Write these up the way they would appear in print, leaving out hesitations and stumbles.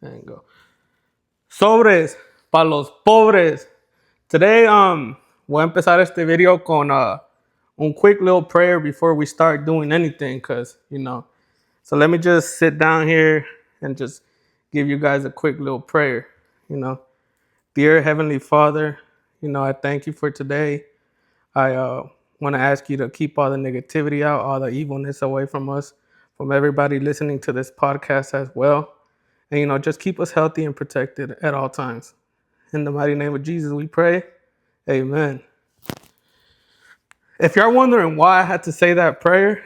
There you go. Sobres para los pobres. Today, voy a empezar este video con un quick little prayer before we start doing anything, cause So let me just sit down here and just give you guys a quick little prayer. Dear Heavenly Father, I thank you for today. I want to ask you to keep all the negativity out, all the evilness away from us, from everybody listening to this podcast as well. And, just keep us healthy and protected at all times. In the mighty name of Jesus, we pray. Amen. If you're wondering why I had to say that prayer,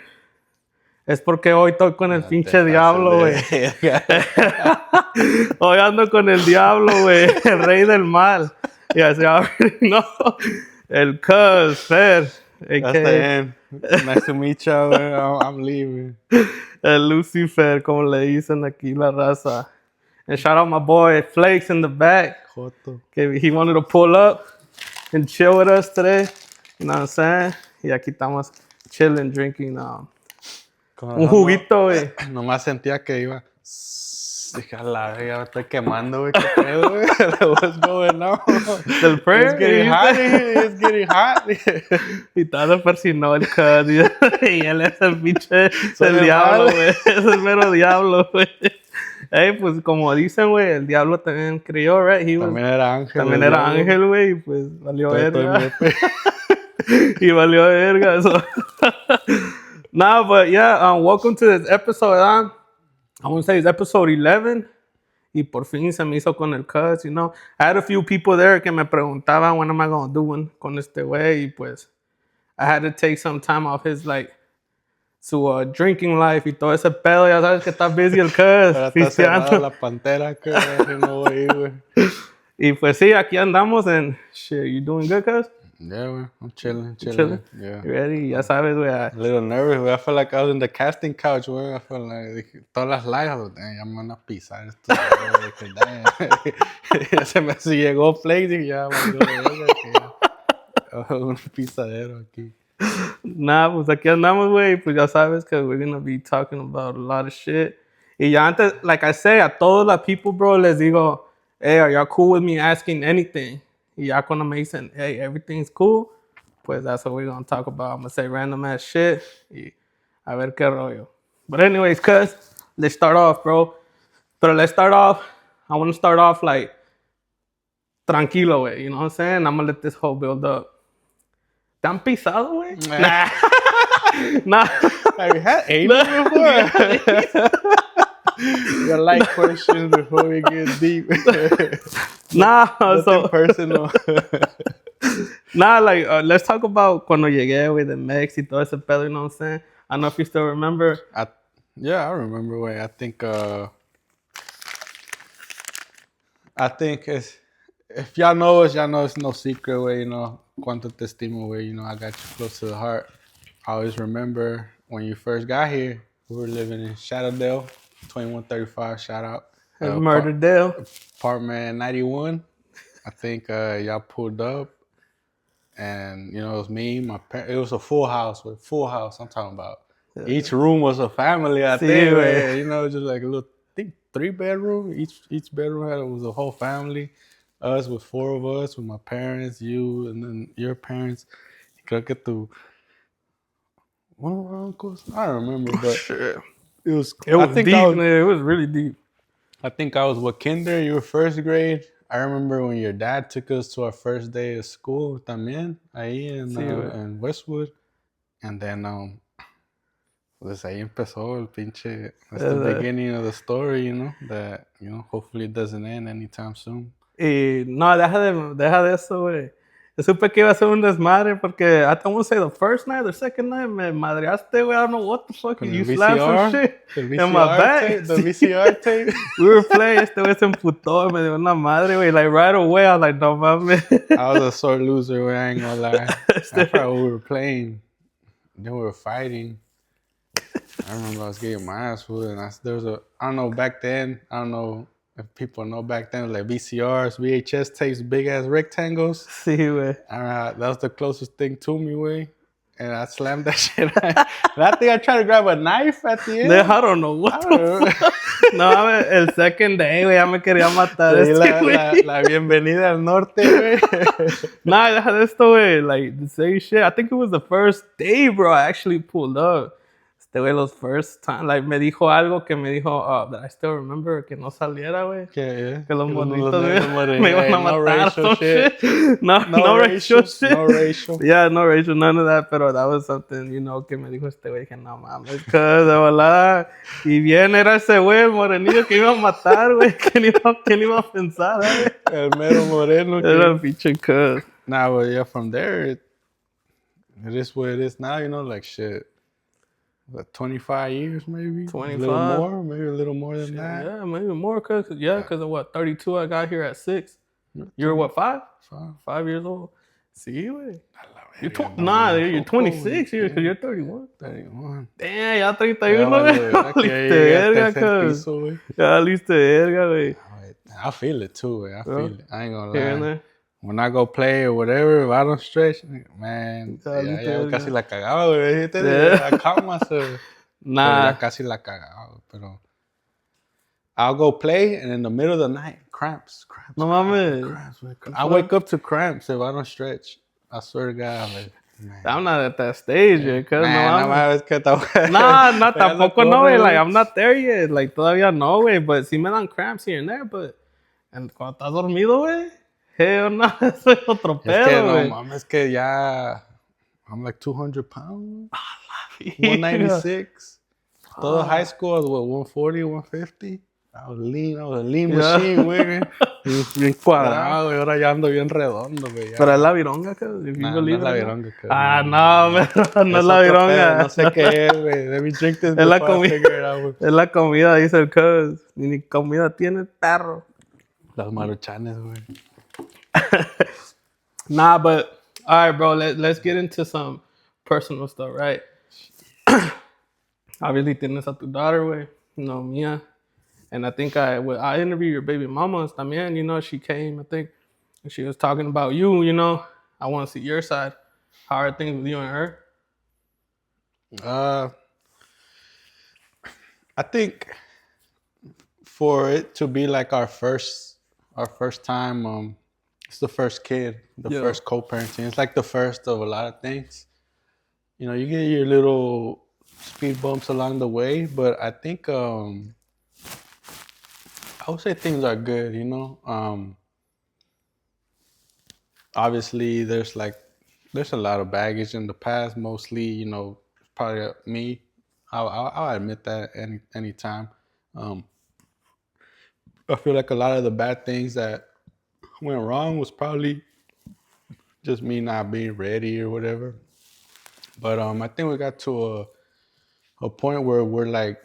es porque hoy estoy con el pinche diablo, güey. Hoy ando con el diablo, güey. El rey del mal. Yes, you already know. El cuz, Fer. That's the end. Nice to meet you. I'm leaving. El Lucifer, como le dicen aquí la raza. And shout out my boy Flakes in the back. Joto. Que he wanted to pull up and chill with us today. You know what I'm saying? Y aquí estamos chilling, drinking un juguito, güey. Nomás sentía que iba. Dije, a la verga, ya me estoy quemando, güey. ¿Qué pedo, güey? What's going on? Del prayer? It's getting hot. Y todo persinó el cuz. Y él es el pinche el diablo, güey. Es el mero diablo, güey. Pues como dicen, güey, el diablo también crió, right? También era ángel. También era ángel, güey. Y pues valió verga. Y valió verga. So. Nah, but yeah, welcome to this episode. I want to say it's episode 11. Y por fin se me hizo con el cuz, I had a few people there que me preguntaban, what am I going to do con este güey? Y pues, I had to take some time off his, su drinking life y todo ese pedo. Ya sabes que está busy el cuz. Está cerrada la pantera, que no voy a ir, güey. Y pues sí, aquí andamos and shit, you doing good, cuz? Yeah, güey. I'm chilling. Yeah. You ready? Ya sabes, güey. A little nervous, güey. I felt like I was in the casting couch, güey. I felt like todas las lives, ya me van a pisar esto. Ya se me llegó Flake y ya un pisadero aquí. Nah, pues aquí andamos, güey. Pues ya sabes que we're gonna be talking about a lot of shit. Y ya antes, like I say, a todos los people, bro, les digo, hey, are y'all cool with me asking anything? Y ya cuando me dicen, hey, everything's cool, pues that's what we're gonna talk about. I'm gonna say random ass shit y a ver qué rollo. But anyways, cuz, let's start off, bro. But let's start off, I want to start off like tranquilo, way. You know what I'm saying? I'm gonna let this whole build up. ¿Te han pisado, güey? Nah. Nah. Have you had anal before? Your light questions before we get deep. Nah, so personal. Nah, let's talk about cuando llegué, güey, de Mex y todo ese pedo, you know what I'm saying? I don't know if you still remember. Yeah, I remember, güey. I think if y'all know us, y'all know it's no secret, way. Cuánto te estimo, way. I got you close to the heart. I always remember when you first got here, we were living in Shadowdale, 2135, shout out. Murderdale. Apartment 91. I think y'all pulled up, and, it was me, my parents. It was a full house, I'm talking about. Yeah. Each room was a family, I think, just like a little, I think 3-bedroom. Each bedroom was a whole family. Us with 4 of us, with my parents, you, and then your parents. Creo que one of our uncles. I don't remember, but sure. It was deep, man. It was really deep. I think I was kinder, you were first grade. I remember when your dad took us to our first day of school también, ahí in Westwood. And then, pues ahí empezó el pinche, that's the beginning of the story, that, hopefully it doesn't end anytime soon. Y no, deja de eso, güey. Yo supe que iba a ser un desmadre porque I don't want to say the first night or second night me madreaste, güey. I don't know what the fuck. You slapped some shit in my back. The VCR tape. We were playing, este güey se emputó, me dio una madre, güey. Like right away, I was like, no mames. I was a sore loser, güey. I ain't gonna lie. After we were playing, then we were fighting. I remember I was getting my ass whooped, and I don't know, back then, I don't know if people know back then, like VCRs, VHS tapes, big ass rectangles. Sí, güey. That was the closest thing to me, güey. and I slammed that shit. And I think I tried to grab a knife at the end. I don't know what I the don't know. fuck. No, mames, el second day, güey, ya me quería matar Te di este, güey. la bienvenida al norte, güey. Nah, deja de esto, güey. Like, the same shit. I think it was the first day, bro, I actually pulled up. Este güey, los first time, like, me dijo algo que me dijo, that I still remember, que no saliera, güey. Que los morritos negros me iban a no matar. racial shit. No racial shit. No racial. Yeah, no racial, none of that, pero that was something, you know, que me dijo este güey, que no mames, que de volada. Y bien era ese güey, el morenillo que iba a matar, güey. ¿Quién iba a pensar, güey? El mero moreno. Era el pinche cuz. Nah, but yeah, from there, it is what it is now, you know, like shit. What, 25 years maybe? 25. A little more, maybe a little more than that. Yeah, maybe more, cuz of what, 32, I got here at 6. You were what, 5? 5 years old. Sí, güey. You're 26 here, because you're 31. 31. Damn, ya 31, güey. Ya valiste verga, cuz. Ya valiste verga, güey. I feel it too, güey. I feel it. I ain't gonna Here and lie. there. When I go play or whatever, if I don't stretch, man, ya casi la cagaba, güey. I caught myself. Nah. Ya casi la cagaba, pero I'll go play, and in the middle of the night, cramps. No mames. Cramps. I wake up to cramps if I don't stretch. I swear to God, like, man. I'm not at that stage yet, cuz. Nah, tampoco no, güey. Like, I'm not there yet. Like, todavía no, güey. But sí me dan cramps here and there, but... And cuando estás dormido, güey, hell no, eso es otro pedo, güey. No, mames, que ya... I'm like 200 pounds. 196. Todo high school, I was, what, 140, 150? I was a lean machine, güey. Bien cuadrado, güey. Ahora ya ando bien redondo, güey. Pero es la vironga, cuz. No es la vironga, cuz. No, no es la vironga. No sé qué es, güey. Let me drink this Es la before I figure it out, güey. Es la comida, dice el cuz. Ni comida tiene el perro. Las maruchanes, güey. Nah, but... All right, bro. Let's get into some personal stuff, right? Obviously, tienes a tu daughter, güey. You know, Mia. And I think I interviewed your baby mama también, you know, she came, I think, and she was talking about you, you know. I want to see your side. How are things with you and her? I think for it to be like our first time, it's the first kid, first co-parenting. It's like the first of a lot of things. You know, you get your little speed bumps along the way, but I think I would say things are good, you know. Obviously, there's a lot of baggage in the past. Mostly, you know, probably me. I'll admit that any time. I feel like a lot of the bad things that went wrong was probably just me not being ready or whatever. But I think we got to a point where we're like,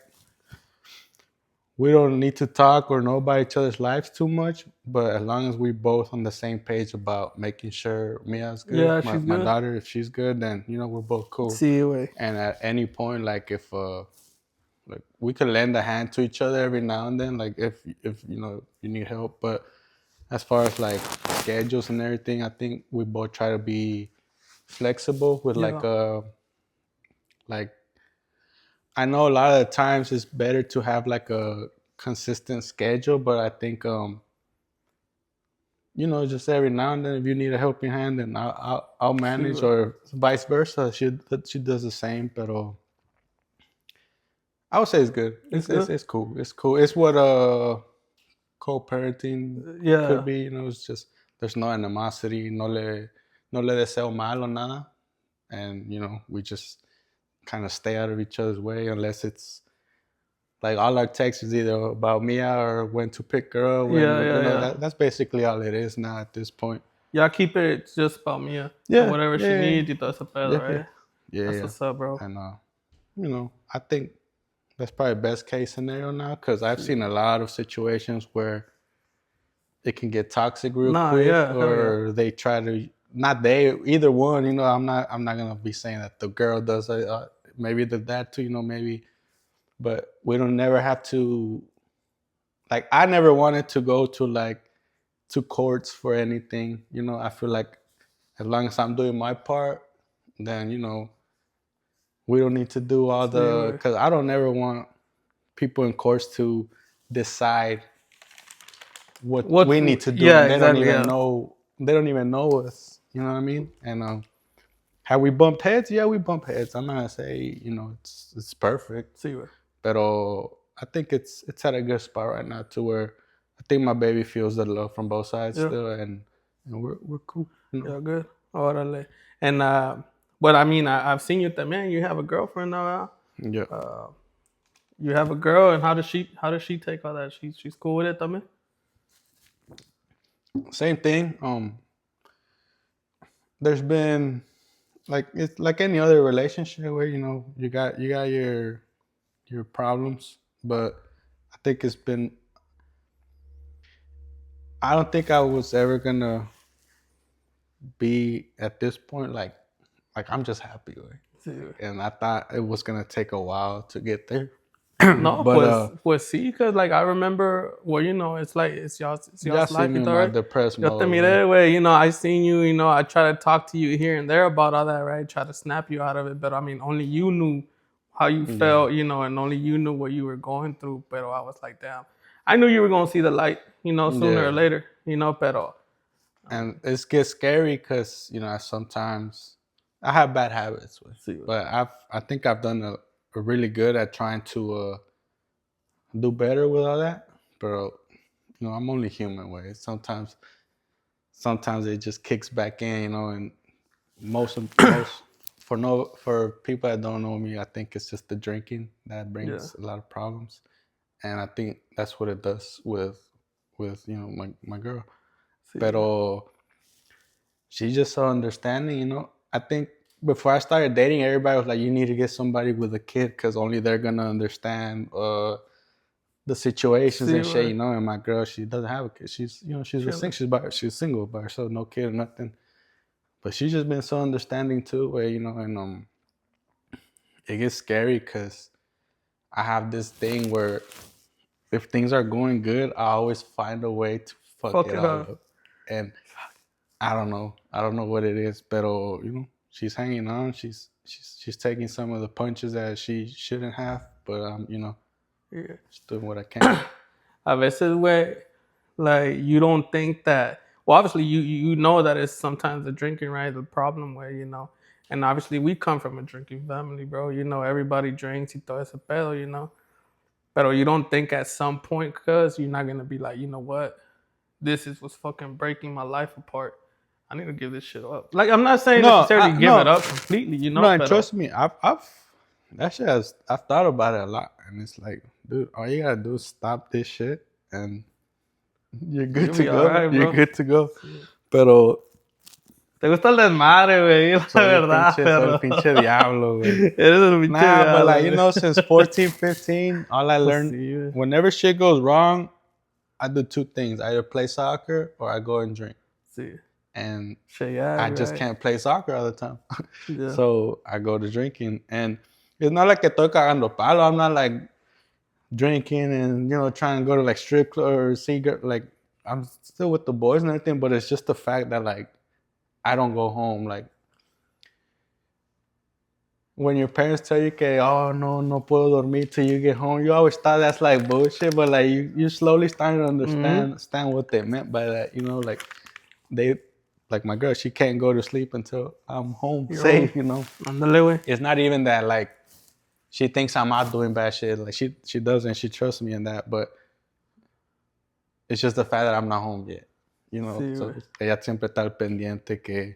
we don't need to talk or know about each other's lives too much, but as long as we're both on the same page about making sure Mia's good, my daughter, if she's good, then, you know, we're both cool. Sí, güey. And at any point, like, if like, we could lend a hand to each other every now and then, like, if you know, you need help. But as far as like schedules and everything, I think we both try to be flexible with like I know a lot of the times it's better to have like a consistent schedule, but I think you know, just every now and then, if you need a helping hand, then I'll manage, or vice versa. She does the same, but I would say it's good. It's cool. It's cool. It's what co-parenting could be. You know, it's just there's no animosity, no le deseo mal or nada, and you know, we just kind of stay out of each other's way, unless it's like all our texts is either about Mia or when to pick her up. That's basically all it is now at this point. Y'all keep it just about Mia. Yeah. Whatever she needs, y todo ese pedo, right? Yeah. That's what's up, bro. And you know, I think that's probably best case scenario now, because I've seen a lot of situations where it can get toxic real quick, or they try to. Not they, either one. You know, I'm not gonna be saying that the girl does it. Maybe the dad too. You know, maybe, but we don't never have to. Like, I never wanted to go to courts for anything. You know, I feel like as long as I'm doing my part, then, you know, We don't need to do all the, because I don't ever want people in course to decide what we need to do, Yeah, and they exactly. don't even know. They don't even know us. You know what I mean? And have we bumped heads? Yeah, we bump heads. I'm not gonna say it's perfect, See what? but I think it's at a good spot right now to where I think my baby feels the love from both sides Yeah. still, and we're cool. Yeah, good. Órale. And but I mean, I've seen you también. You have a girlfriend now. Yeah. You have a girl, and how does she take all that? She's cool with it también. Same thing. There's been like it's like any other relationship where you got your problems, but I think it's been. I don't think I was ever gonna be at this point like I'm just happy, Sí, güey. and I thought it was gonna take a while to get there. No, But pues sí, cause like I remember, well, it's like it's y'all's y'all see life, me y in todo, my right? depressed Yo te mode, miré, man. güey. I seen you. I try to talk to you here and there about all that, right? Try to snap you out of it, but I mean, only you knew how you Yeah. felt, and only you knew what you were going through. But I was like, damn, I knew you were gonna see the light, sooner or Yeah. later, Pero And it gets scary because sometimes I have bad habits, sí, güey. but I think I've done a really good at trying to do better with all that. But I'm only human, way. Sometimes it just kicks back in, and most for people that don't know me, I think it's just the drinking that brings a lot of problems, and I think that's what it does with my girl. Sí, Pero she's just so understanding. I think before I started dating, everybody was like, "You need to get somebody with a kid because only they're gonna understand the situations Sí, and shit." güey. And my girl, she doesn't have a kid. She's single by herself, no kid or nothing. But she's just been so understanding too, where and it gets scary because I have this thing where if things are going good, I always find a way to fuck it all up, and I don't know what it is, but she's hanging on. She's taking some of the punches that she shouldn't have, but Yeah. just doing what I can. A veces, güey, like you don't think that. Well, obviously, you know that it's sometimes the drinking, right? The problem where and obviously we come from a drinking family, bro. Everybody drinks y todo ese pedo. But you don't think at some point, cause you're not gonna be like, you know what, this is what's fucking breaking my life apart. I need to give this shit up. Like I'm not saying No, necessarily give it no, up completely, no, and But trust me, I've thought about it a lot, and it's like, dude, all you gotta do is stop this shit, and you're good you'll to be go. alright, You're bro. good to go. Pero Te gusta el desmadre, güey, la verdad, soy el pero pinche diablo, güey. eres el pinche Nah, but diablo, like güey. since 14, 15, all I Pues learned, sí, güey. whenever shit goes wrong, I do two things: I either play soccer or I go and drink. Sí. And Shit, yeah, I just right. can't play soccer all the time, Yeah. so I go to drinking. And it's not like estoy cagando palo. I'm not like drinking and trying to go to like strip club or cigarette. Like I'm still with the boys and everything, but it's just the fact that like I don't go home. Like when your parents tell you, que, "Oh no puedo dormir till you get home," you always thought that's like bullshit, but like you slowly starting to understand what they meant by that. Like they, like my girl, she can't go to sleep until I'm home safe. Ándale, güey. It's not even that like she thinks I'm out doing bad shit. Like she doesn't. She trusts me in that, but it's just the fact that I'm not home yet. Sí, So güey. ella siempre está al pendiente que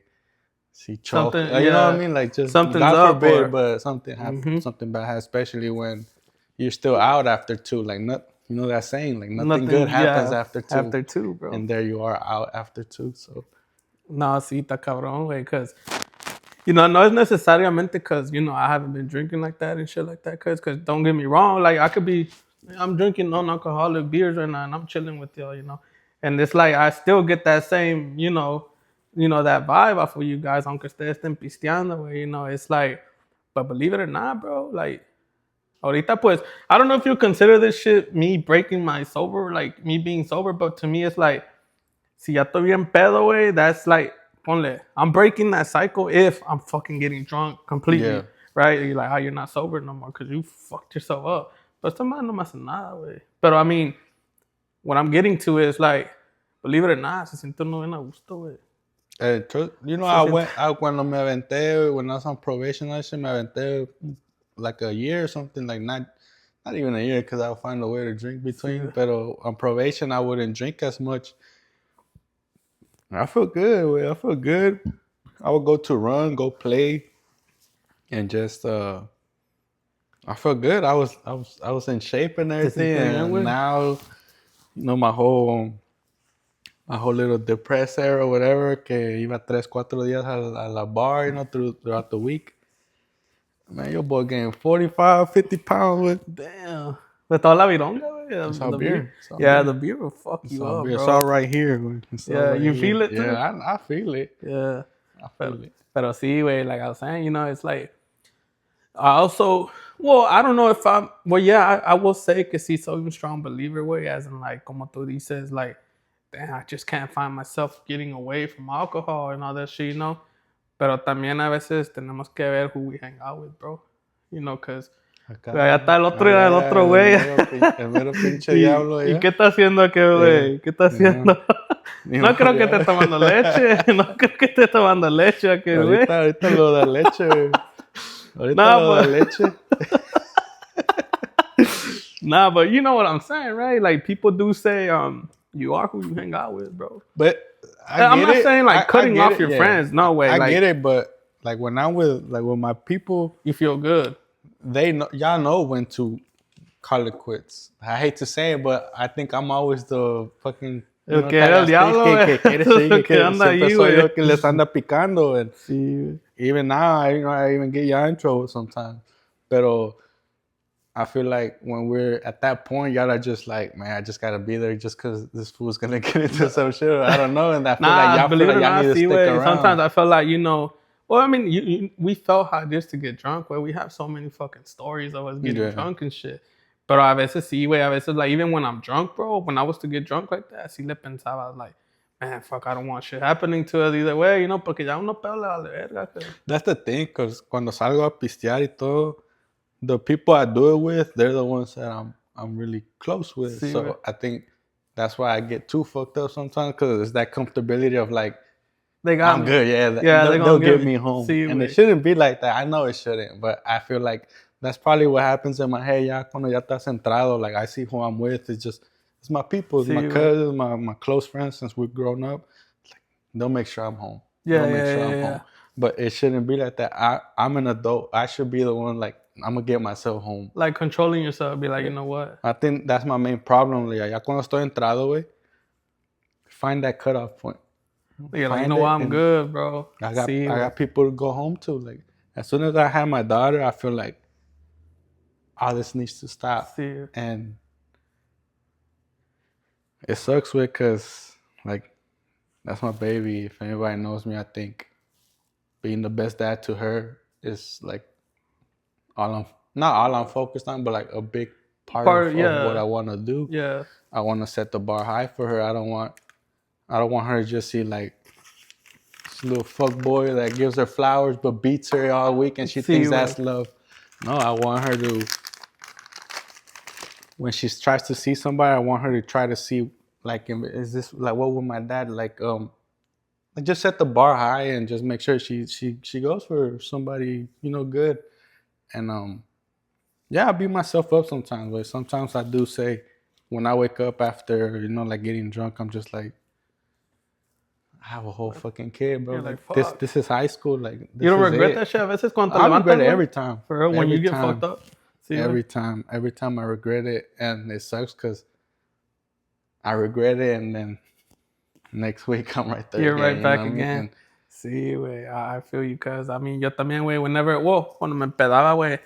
si choke. Something, You know what I yeah. mean? Like just Something's God up, forbid, or but something happens, something bad happens, especially when you're still out after two. Like that saying, like nothing good happens after two. After two, bro. And there you are out after two. So No, sí, está cabrón, güey, because no es necesariamente because I haven't been drinking like that and shit like that. Because don't get me wrong, like I'm drinking non-alcoholic beers right now and I'm chilling with y'all. And it's like I still get that same, that vibe off of you guys, aunque ustedes estén pisteando, güey. It's like, but believe it or not, bro, like ahorita pues, I don't know if you consider this shit me breaking my sober, like me being sober, but to me it's like, si ya estoy bien pedo, güey, that's like, ponle, I'm breaking that cycle if I'm fucking getting drunk completely. Yeah. right? You're like, oh, you're not sober no more because you fucked yourself up. But esta madre no me hace nada, güey. Pero I mean, what I'm getting to is like, believe it or not, se siente uno bien a gusto, güey. You know, cuando me aventé, when I was on probation, I me aventé like a year or something, like not even a year, because I'll find a way to drink between. But on probation, I wouldn't drink as much. I feel good, güey. I feel good. I would go to run, go play, and just I felt good. I was in shape and everything, and now, you know, my whole little depressed era or whatever, que iba 3-4 días a la bar, you know, throughout the week. Man, your boy gained 45, 50 pounds with... Damn. With all la vironga, güey. It's all beer. The beer will fuck you up, bro. It's all right here, güey. Yeah, you feel it too? Yeah, I feel it. Yeah. I feel it. Pero sí, güey, like I was saying, you know, it's like... I also... Well, I don't know if I'm... Well, yeah, I will say que sí soy un strong believer, güey, as in, like, como tú dices, like, damn, I just can't find myself getting away from alcohol and all that shit, you know? Pero también a veces tenemos que ver who we hang out with, bro. You know, because... Allá está el otro güey. El mero pinche diablo. ¿Y qué está haciendo aquel güey? ¿Qué está haciendo? No creo que esté tomando leche. No creo que esté tomando leche aquel güey. Ahorita lo da leche, güey. Ahorita lo da leche. Nah, but you know what I'm saying, right? Like, people do say, you are who you hang out with, bro. But I'm not saying, like, cutting off your friends. No way. I get it, but, like, when I'm with my people... You feel good. Y'all know when to call it quits. I hate to say it, but I think I'm always the fucking... El que era el diablo, güey. Que anda ahí, güey. Yo que les anda picando. And sí. Even now, I even get y'all in trouble sometimes. Pero I feel like when we're at that point, y'all are just like, man, I just gotta be there just because this fool's gonna get into some shit. I don't know. And I feel like y'all feel like y'all need to stick around. Sometimes I feel like, you know... Well, I mean, we felt how it is to get drunk, where we have so many fucking stories of us getting drunk and shit. Pero a veces sí, güey, a veces, like, even when I'm drunk, bro, when I was to get drunk like that, sí le pensaba, I was like, man, fuck, I don't want shit happening to us either way, you know, porque ya uno pedo le vale verga. That's the thing, because cuando salgo a pistear y todo, the people I do it with, they're the ones that I'm really close with. Sí, so right. I think that's why I get too fucked up sometimes, because it's that comfortability of, like, I'm good, yeah. They'll get me home. Sí, and it shouldn't be like that. I know it shouldn't, but I feel like that's probably what happens in my head. Ya cuando ya estás centrado, like I see who I'm with. It's my people, it's my cousins, my close friends since we've grown up. Like, they'll make sure I'm home. They'll make sure I'm home. But it shouldn't be like that. I'm an adult. I should be the one, like, I'm gonna get myself home. Like controlling yourself, be like, you know what? I think that's my main problem. Like, ya cuando estoy entrado, güey, find that cutoff point. You're like, you know what, I'm good, bro. I got people to go home to. Like, as soon as I have my daughter, I feel like all this needs to stop. And it sucks with, because, like, that's my baby. If anybody knows me, I think being the best dad to her is, like, not all I'm focused on, but, like, a big part of what I want to do. Yeah. I want to set the bar high for her. I don't want her to just see, like, this little fuck boy that gives her flowers but beats her all week and she thinks that's love. No, I want her to, when she tries to see somebody, I want her to try to see, like, is this, like, what would my dad, like, just set the bar high and just make sure she goes for somebody, you know, good. And, I beat myself up sometimes, but sometimes I do say, when I wake up after, you know, like, getting drunk, I'm just like, I have a whole fucking kid, bro. Like, this is high school. Like, you don't regret that shit? A veces cuando te I levantas, regret it every time. For real, when you get fucked up? Sí, every time I regret it, and it sucks because I regret it, and then next week I'm right there. You're right back again. Sí, güey, I feel you, cuz, I mean, yo también, güey, cuando me empedaba, güey,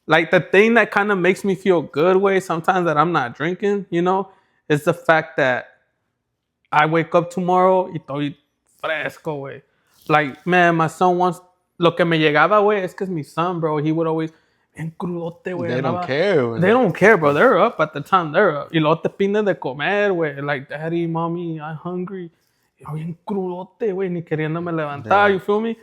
like, the thing that kind of makes me feel good, güey, sometimes that I'm not drinking, you know, is the fact that I wake up tomorrow y estoy fresco, güey. Like, man, my son wants... Lo que me llegaba, güey, es que es mi son, bro. He would always... Bien crudote, güey. They don't care. They don't care, bro. They're up at the time. They're up. Y luego te piden de comer, güey. Like, daddy, mommy, I'm hungry. Y yo bien crudote, güey. Ni queriéndome levantar, you feel me?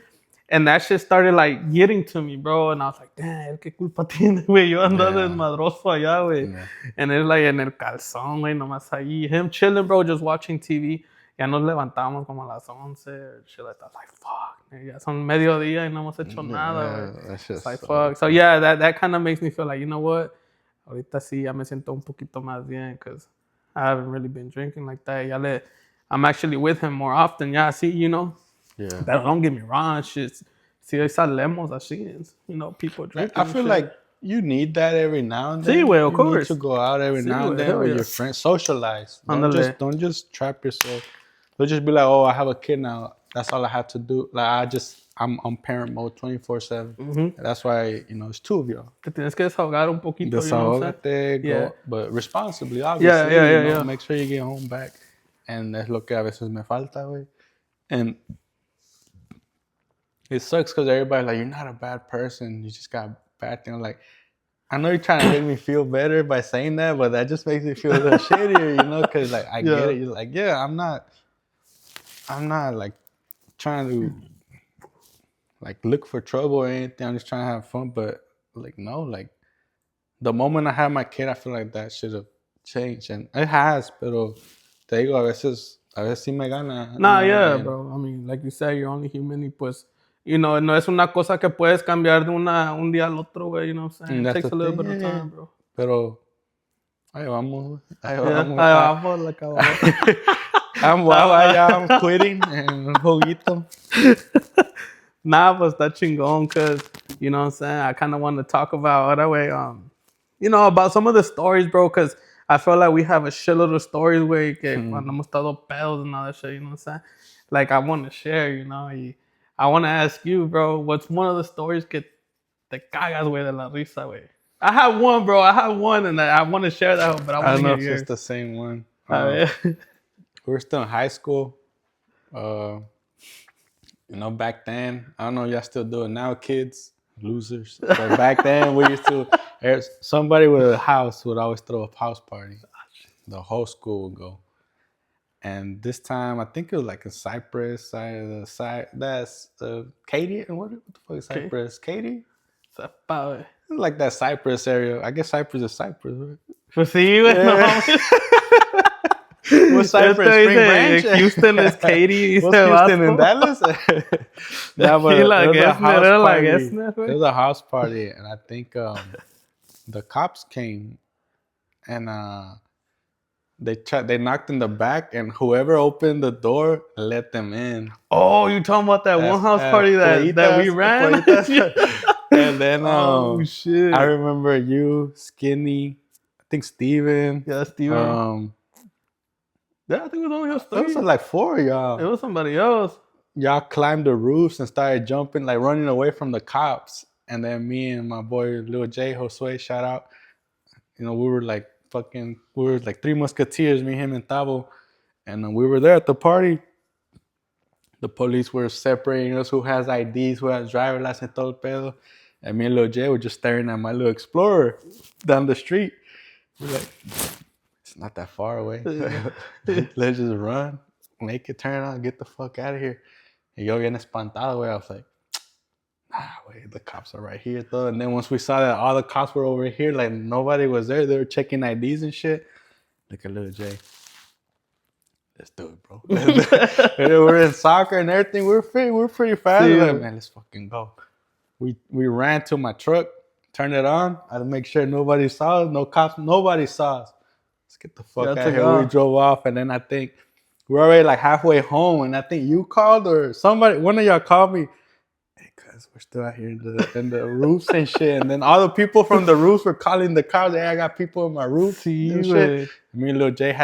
And that shit started like getting to me, bro. And I was like, damn, qué culpa tiene, güey. Yo ando Yeah. desmadroso allá, güey. Yeah. And it's like en el calzón, güey, nomás ahí. Him chilling, bro, just watching TV. Ya nos levantamos como a las 11 or shit like that. I was like, fuck, man. Ya son mediodía y no hemos hecho nada, güey. That's It's just like, fuck. So, yeah, that kind of makes me feel like, you know what? Ahorita sí ya me siento un poquito más bien because I haven't really been drinking like that. I'm actually with him more often. Yeah, see, you know. Yeah. But don't get me wrong, shit. Si hoy salemos así, you know, people drinking. I feel shit. like you need that every now and then. Sí, güey, of You course. need to go out every Sí, now and güey, then hell with yeah. your friends. Socialize. Ándale. Don't just trap yourself. Don't just be like, oh, I have a kid now. That's all I have to do. Like I'm on parent mode 24/7. Mm-hmm. That's why, you know, it's two of y'all. Te tienes que desahogar un poquito, you know what I'm saying? Desahógate, go, Yeah. but responsibly, obviously. Yeah, you know, yeah. Make sure you get home back. And es lo que a veces me falta, güey. And it sucks because everybody's like, you're not a bad person. You just got bad things. Like, I know you're trying to make me feel better by saying that, but that just makes me feel a little shittier, you know? Because, like, I get it. You're like, yeah, I'm not, like, trying to, like, look for trouble or anything. I'm just trying to have fun. But, like, no, like, the moment I had my kid, I feel like that should have changed. And it has, pero te digo, a veces sí me gana. Nah, you know, yeah, and- bro. I mean, like you said, you're only human y pues, you know, no es una cosa que puedes cambiar de un día al otro, güey, you know what I'm saying? It That's takes the a little thing, bit of yeah. time, bro. Pero ahí vamos. Ahí Yeah, vamos. ahí vamos, like, I'm quitting en un juguito. Nah, pues está chingón, cause you know what I'm saying. I kind of want to talk about other way, you know, about some of the stories, bro. Cause I feel like we have a shitload of stories where que cuando hemos estado pedos and all that shit, you know what I'm saying. Like I want to share, you know. I want to ask you, bro, what's one of the stories que te cagas, güey, de la risa, güey? I have one, bro. I have one, and I want to share that, but I I want don't know to if hear it's yours. the same one. A ver. We were still in high school. You know, back then, I don't know if y'all still do it now, kids, losers. But back then, we used to, somebody with a house would always throw a house party. The whole school would go. And this time, I think it was like in Cyprus, that's Katy. And what the fuck is Cyprus? Katy? Sepa, güey. Like that Cyprus area. I guess Cyprus is Cyprus, right? Pues sí, güey. No mames. What's Cyprus? Esto Spring dice, Branch? Houston es Katy. What's Houston in Dallas? Nah, but Sí, la it was a Gessner, house era la party. Gessner, güey. It was a house party, and I think the cops came, and they knocked in the back, and whoever opened the door let them in. Oh, you talking about that one house party that we Pollitas, ran? Pollitas. And then Oh shit! I remember you, Skinny, I think Steven. Yeah, Steven. Yeah, I think it was only us There three. was like four of y'all. It was somebody else. Y'all climbed the roofs and started jumping, like running away from the cops. And then me and my boy Lil J, Josue, shout out. You know, we were like three musketeers, me, him, and Tavo. And we were there at the party. The police were separating us, who has IDs, who has driver license, todo el pedo. And me and Lil J were just staring at my little Explorer down the street. We're like, it's not that far away. Let's just run, make it turn on, get the fuck out of here. And yo bien espantado, güey. I was like, wait, the cops are right here, though. And then once we saw that all the cops were over here, like nobody was there, they were checking IDs and shit. Look at Lil J. Let's do it, bro. We're in soccer and everything. We're pretty fast. Sí, Like, man, let's fucking go. We ran to my truck, turned it on. I had to make sure nobody saw us. No cops, nobody saw us. Let's get the fuck out of here. We drove off, and then I think we're already like halfway home, and I think you called or somebody, one of y'all called me. Hey, cuz we're still out here in the roofs and shit. And then all the people from the roofs were calling the cops. Hey, I got people in my roof and shit. Me and Lil J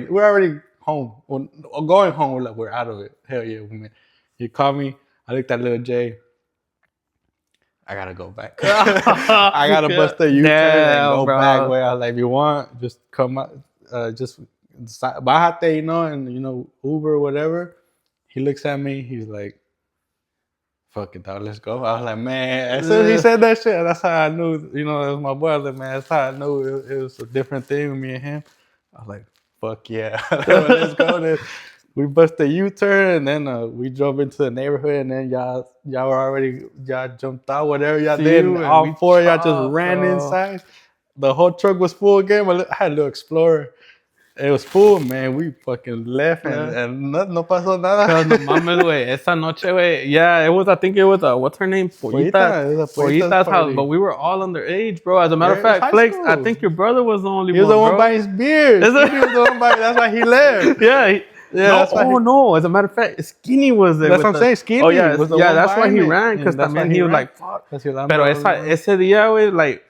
we're already home. Or going home. We're like, we're out of it. Hell yeah, man. He called me. I looked at Lil J. I gotta go back. I gotta bust a U-turn and go back. Where I was like, if you want, just come out, just bájate, you know, and you know, Uber or whatever. He looks at me. He's like, fuck it, dog, let's go. I was like, man, as soon as he said that shit, that's how I knew, you know, it was my boy. I was like, man, that's how I knew it was a different thing with me and him. I was like, fuck yeah. Let's go then. we bust a U-turn, and then we drove into the neighborhood, and then y'all jumped out, whatever y'all See, did, and we all four of y'all just chopped, ran bro. inside. The whole truck was full again. I had a little Explorer. It was full, man. We fucking left, and no pasó nada. Cause no mames, güey. Esa noche, güey. Yeah, it was. I think it was. What's her name? Pollita, it was a Pollita's Pollita's house. party. But we were all underage, bro. As a matter of Yeah, it's fact, high Flakes. I school. think your brother was the only He was one, the one bro. buying his beer. Is it? He was the one buying. That's why he left. Yeah. Yeah, No, that's why. no. As a matter of fact, Skinny was there. That's with what I'm saying. Skinny. Oh yeah, was the yeah. one That's why buying he it. ran. Cause And that's también why he was ran. like, "Fuck." That's Yolanda, Pero ese día, güey, like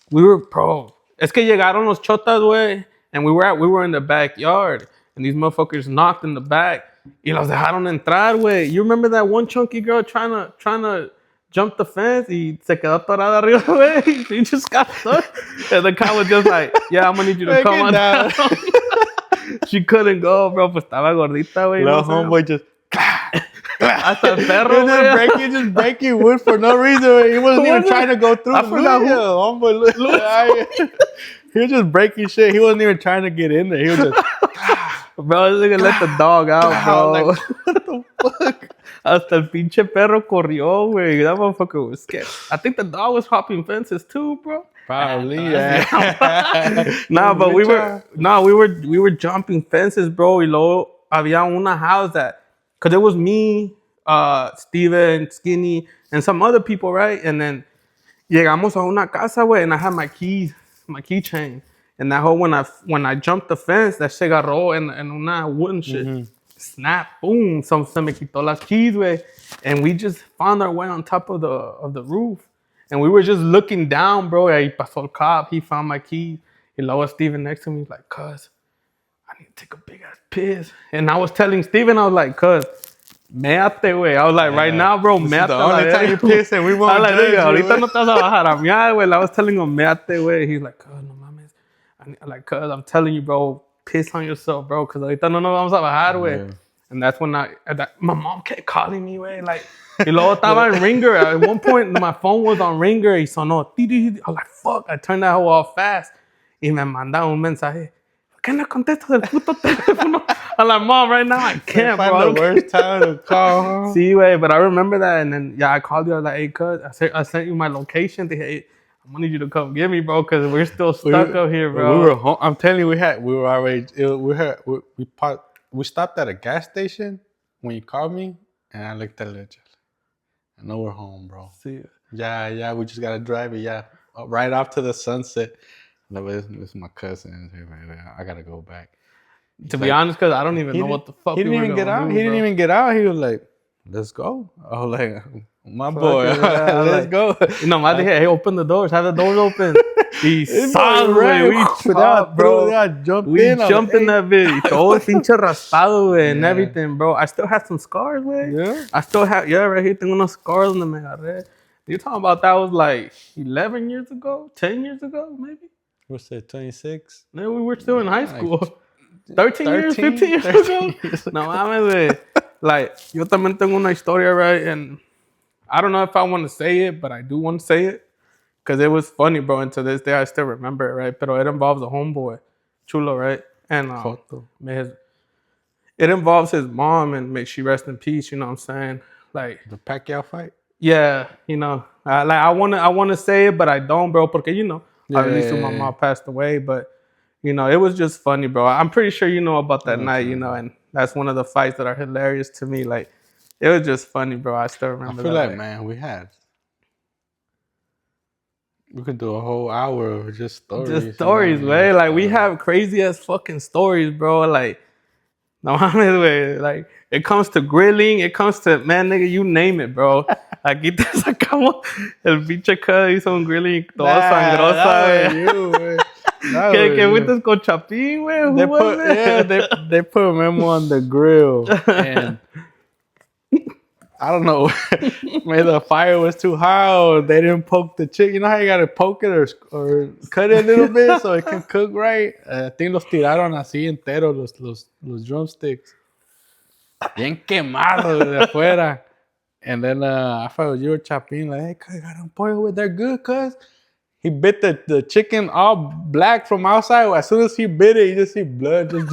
we were pro. Es que llegaron los chotas, güey, and we were in the backyard, and these motherfuckers knocked in the back. Y los dejaron entrar, güey. You remember that one chunky girl trying to jump the fence y se quedó atorada arriba, güey? She just got stuck. And the cop was just like, yeah, I'm gonna need you to Hey, come get on down. down. She couldn't go, bro. Pues estaba gordita, güey. Little no sé. homeboy just. Hasta el perro, He was güey. just breaking wood for no reason. He wasn't Who even was it? trying to go through. I forgot who- Homeboy, he was just breaking shit. He wasn't even trying to get in there. He was just. Bro, this nigga let the dog out, I bro. was like, what the fuck? Hasta el pinche perro corrió, güey. That motherfucker was scared. I think the dog was hopping fences too, bro. Probably, yeah. Nah, but we were jumping fences, bro. Y luego había una house that, cause it was me, Steven, Skinny, and some other people, right? And then llegamos a una casa, güey, and I had my keychain. And that whole when I jumped the fence, that shit agarró en una wooden shit. Snap, boom, se me quitó las keys, güey. And we just found our way on top of the roof. And we were just looking down, bro. Ahí pasó el cop. He found my keys. Y luego Steven next to me, like, cuz, I need to take a big ass piss. And I was telling Steven, I was like, cuz, meate, güey. I was like, right now, bro, This is meate. the only time you piss and we I won't was like, judge nigga, you, ahorita güey. no te vas a bajar a mear, güey. I was telling him, meate, güey. He's like, cuz, no mames. Like, cuz, I'm telling you, bro, piss on yourself, bro. Cuz ahorita no nos vamos a bajar, güey. Yeah. And that's when my mom kept calling me, güey. Like, y luego estaba en ringer. At one point, my phone was on ringer. Y sonó. I was like, fuck. I turned that hoe off fast. Y me mandaron un mensaje. ¿Por qué no contestas del puto teléfono? I'm like, mom, right now I can't, bro. I Find don't the worst time to call, huh? See, güey, but I remember that. And then, yeah, I called you. I was like, hey, cuz, I sent you my location. Hey, I'm gonna need you to come get me, bro, because we're still stuck up here, bro. We were home. I'm telling you, we stopped at a gas station when you called me, and I looked at it. I know we're home, bro. See, Yeah, we just gotta drive it. Yeah, right off to the sunset. No, this is my cousin. I gotta go back. to be honest, cuz I don't even know what the fuck He didn't we were even get gonna out. do, He didn't bro. even get out. He was like, "Let's go." I was like, "My boy, it, yeah, let's like- go." No, dije, hey, open the doors. Have the doors open. Y It's sal, right. güey. We chopped, bro. Jumped We in. I was jumped like, in that bitch. Todo pinche raspado, güey, and Yeah. everything, bro. I still have some scars, güey. Yeah. I still have, right here, tengo unos scars donde me agarré. You're talking about that was like 11 years ago? 10 years ago, maybe? What's that? 26. No, we were still in high Like, school. 13 years, 13, 15 years 13 ago? years No mames, güey. Like, yo también tengo una historia, right? And I don't know if I want to say it, but I do want to say it. Because it was funny, bro. And to this day, I still remember it, right? But it involves a homeboy, Chulo, right? And it involves his mom, and may she rest in peace, you know what I'm saying? Like, The Pacquiao fight. yeah, you know, I wanna say it, but I don't, bro, porque obviously my Yeah. mom passed away, but you know, it was just funny, bro. I'm pretty sure you know about that night, you know, and that's one of the fights that are hilarious to me. Like, it was just funny, bro. I still I remember. feel that like, night. man, we could do a whole hour of just stories. Just stories, way. Like, we have crazy ass fucking stories, bro. Like, no mames, way. Like, it comes to grilling, it comes to, man, nigga, you name it, bro. Aquí te sacamos el pinche cut, hizo un grilling toda sangrosa, güey. Que fuiste con Chapín, güey. They Who was put, it? they put Memo on the grill, and I don't know, maybe the fire was too high, or they didn't poke the chicken. You know how you gotta poke it or cut it a little bit so it can cook right. I think los tiraron así enteros los drumsticks, bien quemados de afuera. And then I thought you were Chapin, like, hey, cuz, got them pollo with, they're good, cuz. He bit the chicken all black from outside. As soon as he bit it, you just see blood just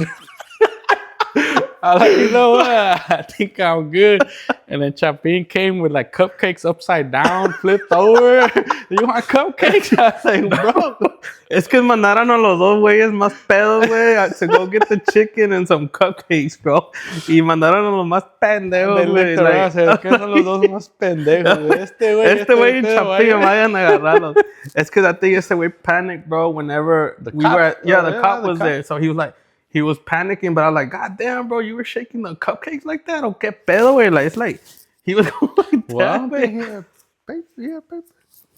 I was like, you know what? I think I'm good. And then Chapin came with like cupcakes upside down, flipped over. You want cupcakes? I was like, bro. Es que mandaron a los dos güeyes más pedos, güey, to go get the chicken and some cupcakes, bro. Y mandaron a los más pendejos, They güey. looked around, like, ¿qué son los dos más pendejos? Este güey y pedo, Chapin vayan a agarrarlos. Es que I think este güey panicked, bro, whenever The we cop? were at, yeah, Oh, the yeah, cop the was cop. there. So he was like, he was panicking, but I was like, God damn, bro, you were shaking the cupcakes like that? ¿O qué pedo, güey? Like, it's like, he was going like Well, I that, don't güey. think he had paper. He had paper.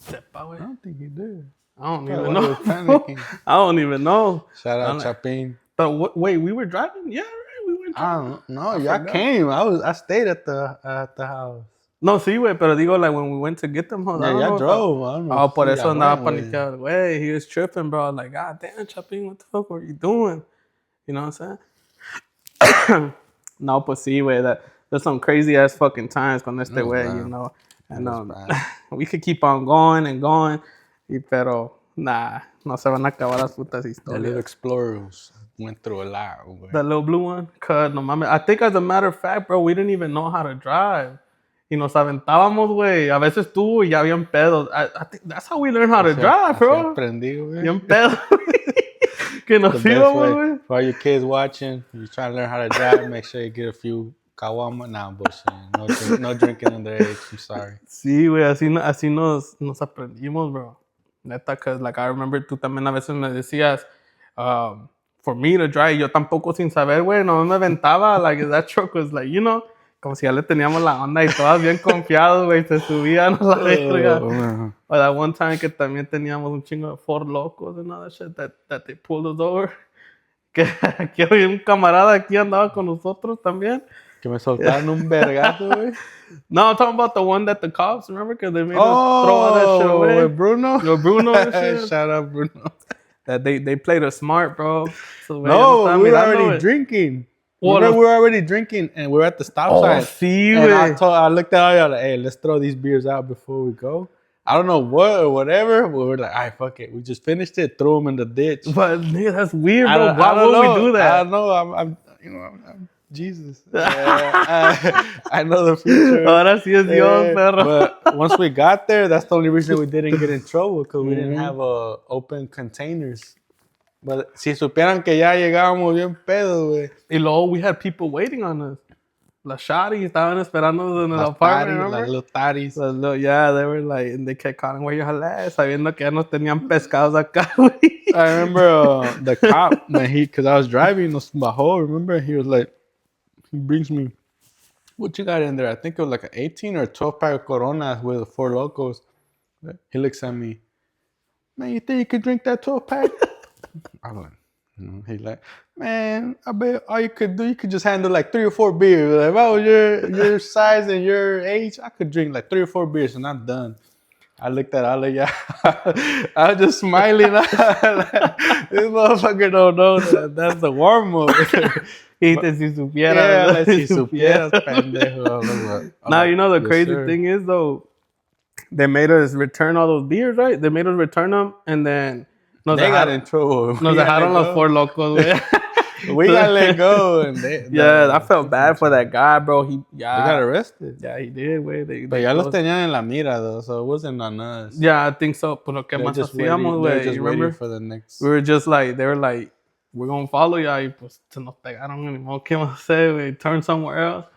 Sepa, güey. I don't think he did. I don't Yeah, even why he know. was panicking. I don't even know. Shout I'm out like- Chapin. But wait, we were driving? Yeah, right. We went I driving. don't know. Y'all forgot. came. I stayed at the house. No, sí, güey, pero digo, like, when we went to get them, I Yeah, don't y'all know if drove. I don't know. Oh, if por y'all eso andaba went with- paniqueado. Güey, he was tripping, bro. Like, God damn, Chapin, what the fuck were you doing? You know what I'm saying? No, pues sí, güey. There's some crazy ass fucking times con este It was güey, bad. you know. And It was bad. we could keep on going and going, pero nah, no se van a acabar las putas The historias. little explorers went through a lot. Güey. The little blue one, cuz no mames. I think as a matter of fact, bro, we didn't even know how to drive. Y nos aventábamos, güey. A veces tú y ya bien pedos. I think that's how we learned how to drive, Así bro. aprendí, güey. Bien pedos. Que nos The best íbamos, way. güey. For all you kids watching, you trying to learn how to drive, make sure you get a few kawama. Nah, bullshit. No drinking underage. I'm sorry. Sí, güey, así nos aprendimos, bro. Neta, cause like I remember tú también a veces me decías, for me to drive, yo tampoco sin saber, güey, no me aventaba, like that truck was like, you know, como si ya le teníamos la onda y todas bien confiados, güey, se subían a la verga. man. Or that one time que también teníamos un chingo de Ford Locos and all that shit that they pulled us over. Que aquí había un camarada aquí andaba con nosotros también. Que me soltaron un vergazo, güey. No, I'm talking about the one that the cops, remember? Because they made us throw all that shit away. with Bruno. Yo, Bruno and shit. Shout out Bruno. That they played us smart, bro. So, No, we were already drunk. drinking. Well, Remember, we were already drinking, and we were at the stop Oh, sign. sí, And güey. I looked at all y'all like, hey, let's throw these beers out before we go. I don't know what or whatever. But we were like, all right, fuck it. We just finished it, threw them in the ditch. But nigga, that's weird, I bro. don't- I Why don't would know. we do I that? don't know. I'm Jesus. I know the future. Ahora sí es Dios, perro. But once we got there, that's the only reason we didn't get in trouble because we didn't Mhm. have open containers. But si supieran que ya llegábamos bien pedos, güey. Y luego we had people waiting on us. Las shawties estaban esperándonos en el Las apartment, taris, remember? las little taris. So, yeah, they were like, and they kept calling where you jalé, sabiendo que ya nos tenían pescados acá, güey. I remember the cop when because I was driving nos bajó. Remember, he was like, he brings me, what you got in there? I think it was like an 18 or 12 pack of Coronas with 4 Locos. He looks at me, man, you think you could drink that 12 pack? I'm like, no. He's like, man, I bet all you could do, you could just handle like 3 or 4 beers. Like, if I was your size and your age, I could drink like 3 or 4 beers and I'm done. I looked at all of y'all. I was just smiling. Like, this motherfucker don't know that's the warm up. Dijiste, si supieras. Yeah, ¿no? like, si supieras, pendejo. Now, you know the Yes, crazy sir. thing is, though, they made us return all those beers, right? They made us return them, and then nos They got dejaron, in trouble. nos dejaron los Four Locos, güey. We got let go. And Yeah, I felt bad for that guy, bro. They got arrested. Yeah, he did, güey. But ya los tenían en la mira, though, so it wasn't on us. Yeah, I think so. Pero ¿qué They're más just hacíamos, waiting, they're güey? just You waiting remember? for the next. We were just like, they were like, we're gonna follow ya, y pues se nos pegaron ni modo. ¿Qué vamos a hacer, güey? Turn somewhere else.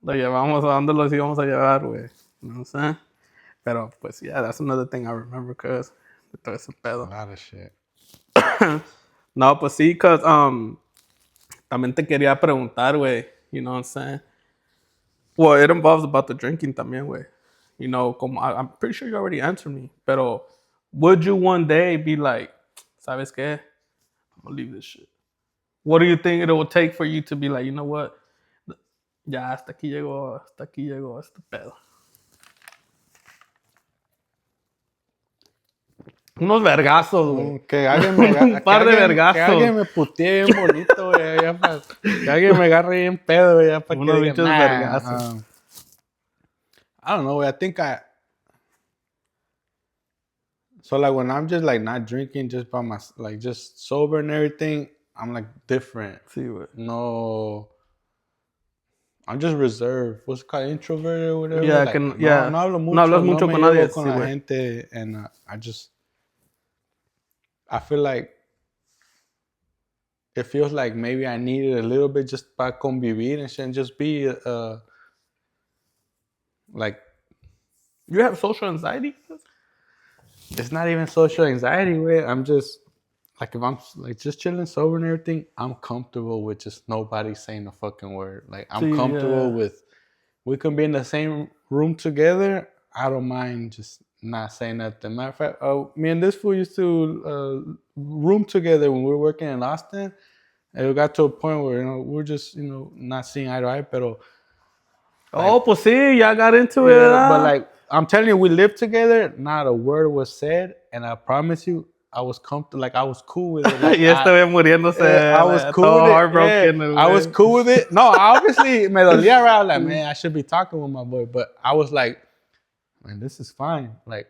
Lo llevamos a donde los íbamos a llevar, güey. You know what I'm saying? Pero pues, yeah, that's another thing I remember, cuz de todo ese A pedo. lot of shit. No, pues sí, cuz también te quería preguntar, güey. You know what I'm saying? Well, it involves about the drinking también, güey. You know, como I'm pretty sure you already answered me. Pero would you one day be like, ¿sabes qué? I'm gonna leave this shit. What do you think it will take for you to be like, you know what? Ya, hasta aquí llegó este pedo. Unos vergazos, güey. Que alguien me Un par de que vergazos. alguien me putee bien bonito, güey. Que alguien me agarre bien pedo, güey. Ya para que Unos digan, bichos nah, vergazos. I don't know, güey. I think so like when I'm just like not drinking, just by my like just sober and everything, I'm like different. Sí, güey. No, I'm just reserved. What's it called? Introverted or whatever. Yeah, Like, yeah. no hablo No hablas mucho. No mucho me con nadie, llevo con sí, la güey. gente. And I feel like it feels like maybe I needed a little bit just para convivir and shit, and just be like, You have social anxiety? it's not even social anxiety, way. I'm just like, if I'm like just chilling sober and everything, I'm comfortable with just nobody saying a fucking word. Like, I'm Sí, comfortable yeah. with, we can be in the same room together. I don't mind just not saying nothing. Matter of fact, me and this fool used to room together when we were working in Austin. And it got to a point where, we're just, not seeing eye to eye, pero like, Oh, pues sí, y'all got into it, yeah, but ¿verdad? like, I'm telling you, we lived together, not a word was said, and I promise you, I was comfortable, like, I was cool with it. Like, Y este güey muriéndose, I was cool todo with it. Yeah, heartbroken, el I was güey. cool with it. No, obviously, me dolía, right? I was like, man, I should be talking with my boy, but I was like, man, this is fine. Like,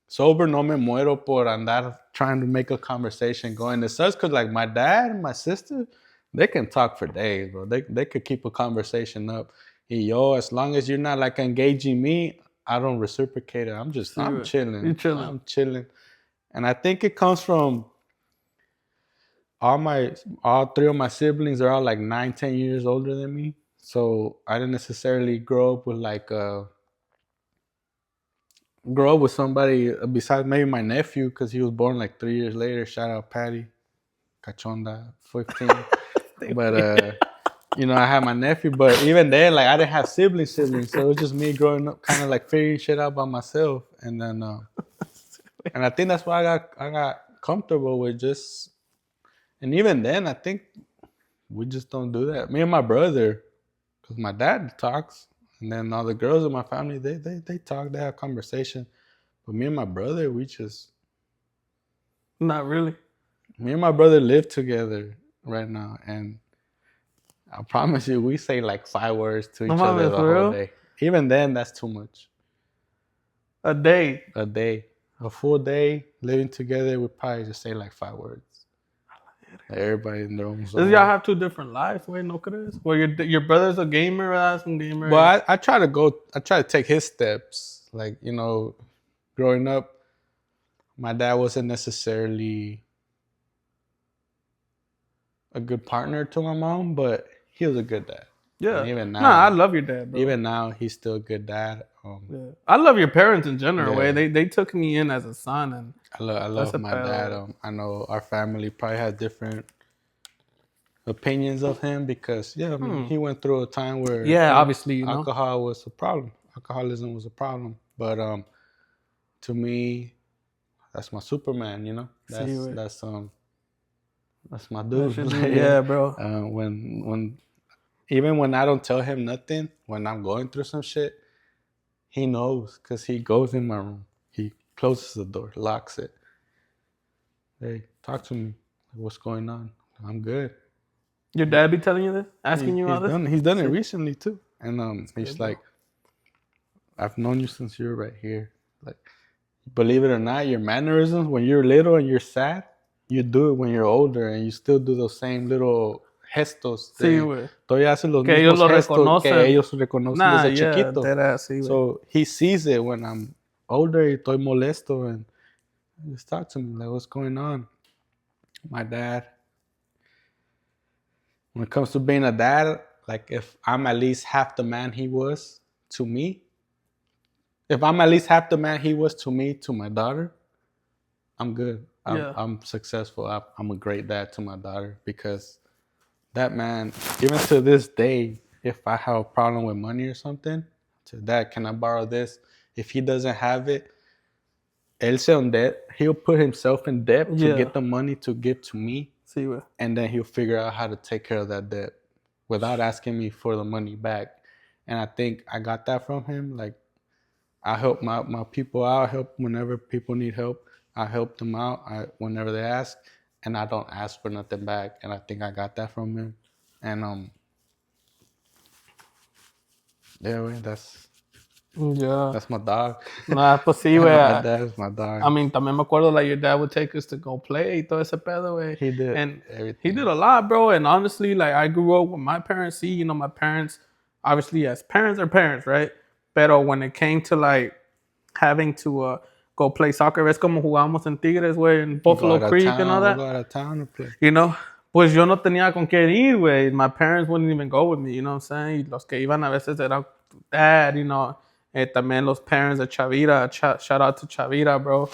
sober, no me muero por andar trying to make a conversation going. It sucks because, like, my dad and my sister, they can talk for days, bro. They could keep a conversation up. Y yo, as long as you're not like engaging me, I don't reciprocate it. I'm güey. chilling. You chilling. I'm chilling. And I think it comes from all three of my siblings are all like 9, 10 years older than me. So I didn't necessarily grow up with somebody besides maybe my nephew, because he was born like 3 years later. Shout out Patty, Cachonda, 15. But I had my nephew, but even then, like, I didn't have siblings, so it was just me growing up, kind of like figuring shit out by myself. And then, and I think that's why I got comfortable with just, and even then, I think we just don't do that. Me and my brother, because my dad talks, and then all the girls in my family, they talk, they have conversation. But me and my brother, Not really. me and my brother live together right now, and I promise you, we say like 5 words to No each other mames, the for whole real? day. Even then, that's too much. A day. A day, a full day living together, we probably just say like 5 words. Everybody in their own Does zone. y'all have two different lives, güey? ¿No crees? Where your brother's a gamer, that's un gamer. But I try to take his steps. Like, growing up, my dad wasn't necessarily a good partner to my mom, but he was a good dad. Yeah. And even now, Nah, I love your dad, bro. even now, he's still a good dad. Yeah. I love your parents in general, Yeah. way. They took me in as a son, and I love my dad. I know our family probably has different opinions of him because, I mean, he went through a time where obviously, alcohol was a problem. Alcoholism was a problem. But to me, that's my Superman. That's my dude. Yeah, bro. When even when I don't tell him nothing, when I'm going through some shit, he knows because he goes in my room. He closes the door, locks it. Hey, talk to me. What's going on? I'm good. Your dad be telling you this, asking you all this. He's done it recently too, and he's like, "I've known you since you were right here. Like, believe it or not, your mannerisms when you're little and you're sad, you do it when you're older, and you still do those same little gestos. Sí, güey. Todavía hacen los Que ellos mismos lo gestos que reconocen. ellos reconocen Nah, desde yeah, chiquito. sí, güey. So he sees it when I'm older y estoy molesto, and he just talk to me like, "What's going on?" My dad. When it comes to being a dad, like, if I'm at least half the man he was to me, if I'm at least half the man he was to me, to my daughter, I'm good. I'm successful. I'm a great dad to my daughter because that man, even to this day, if I have a problem with money or something, to Dad, can I borrow this? If he doesn't have it, he'll put himself in debt to get the money to give to me. Sí, güey. And then he'll figure out how to take care of that debt without asking me for the money back. And I think I got that from him. Like, I help my people out. I help whenever people need help. I help them out whenever they ask, and I don't ask for nothing back. And I think I got that from him. And that's Yeah. That's my dog. Nah, pues sí, My güey. dad is my dog. I mean, también me acuerdo like your dad would take us to go play y todo ese pedo, güey. He did And everything. he did a lot, bro. And honestly, like I grew up with my parents. See, you know, my parents, obviously, as parents are parents, right? Pero when it came to like having to go play soccer, es como jugábamos en Tigres, güey, in Buffalo Creek and all We'll that. go out of town to play. You know, pues yo no tenía con qué ir, güey. My parents wouldn't even go with me, you know what I'm saying? Y los que iban a veces eran dad, you know. También los parents de Chavira, shout out to Chavira, bro.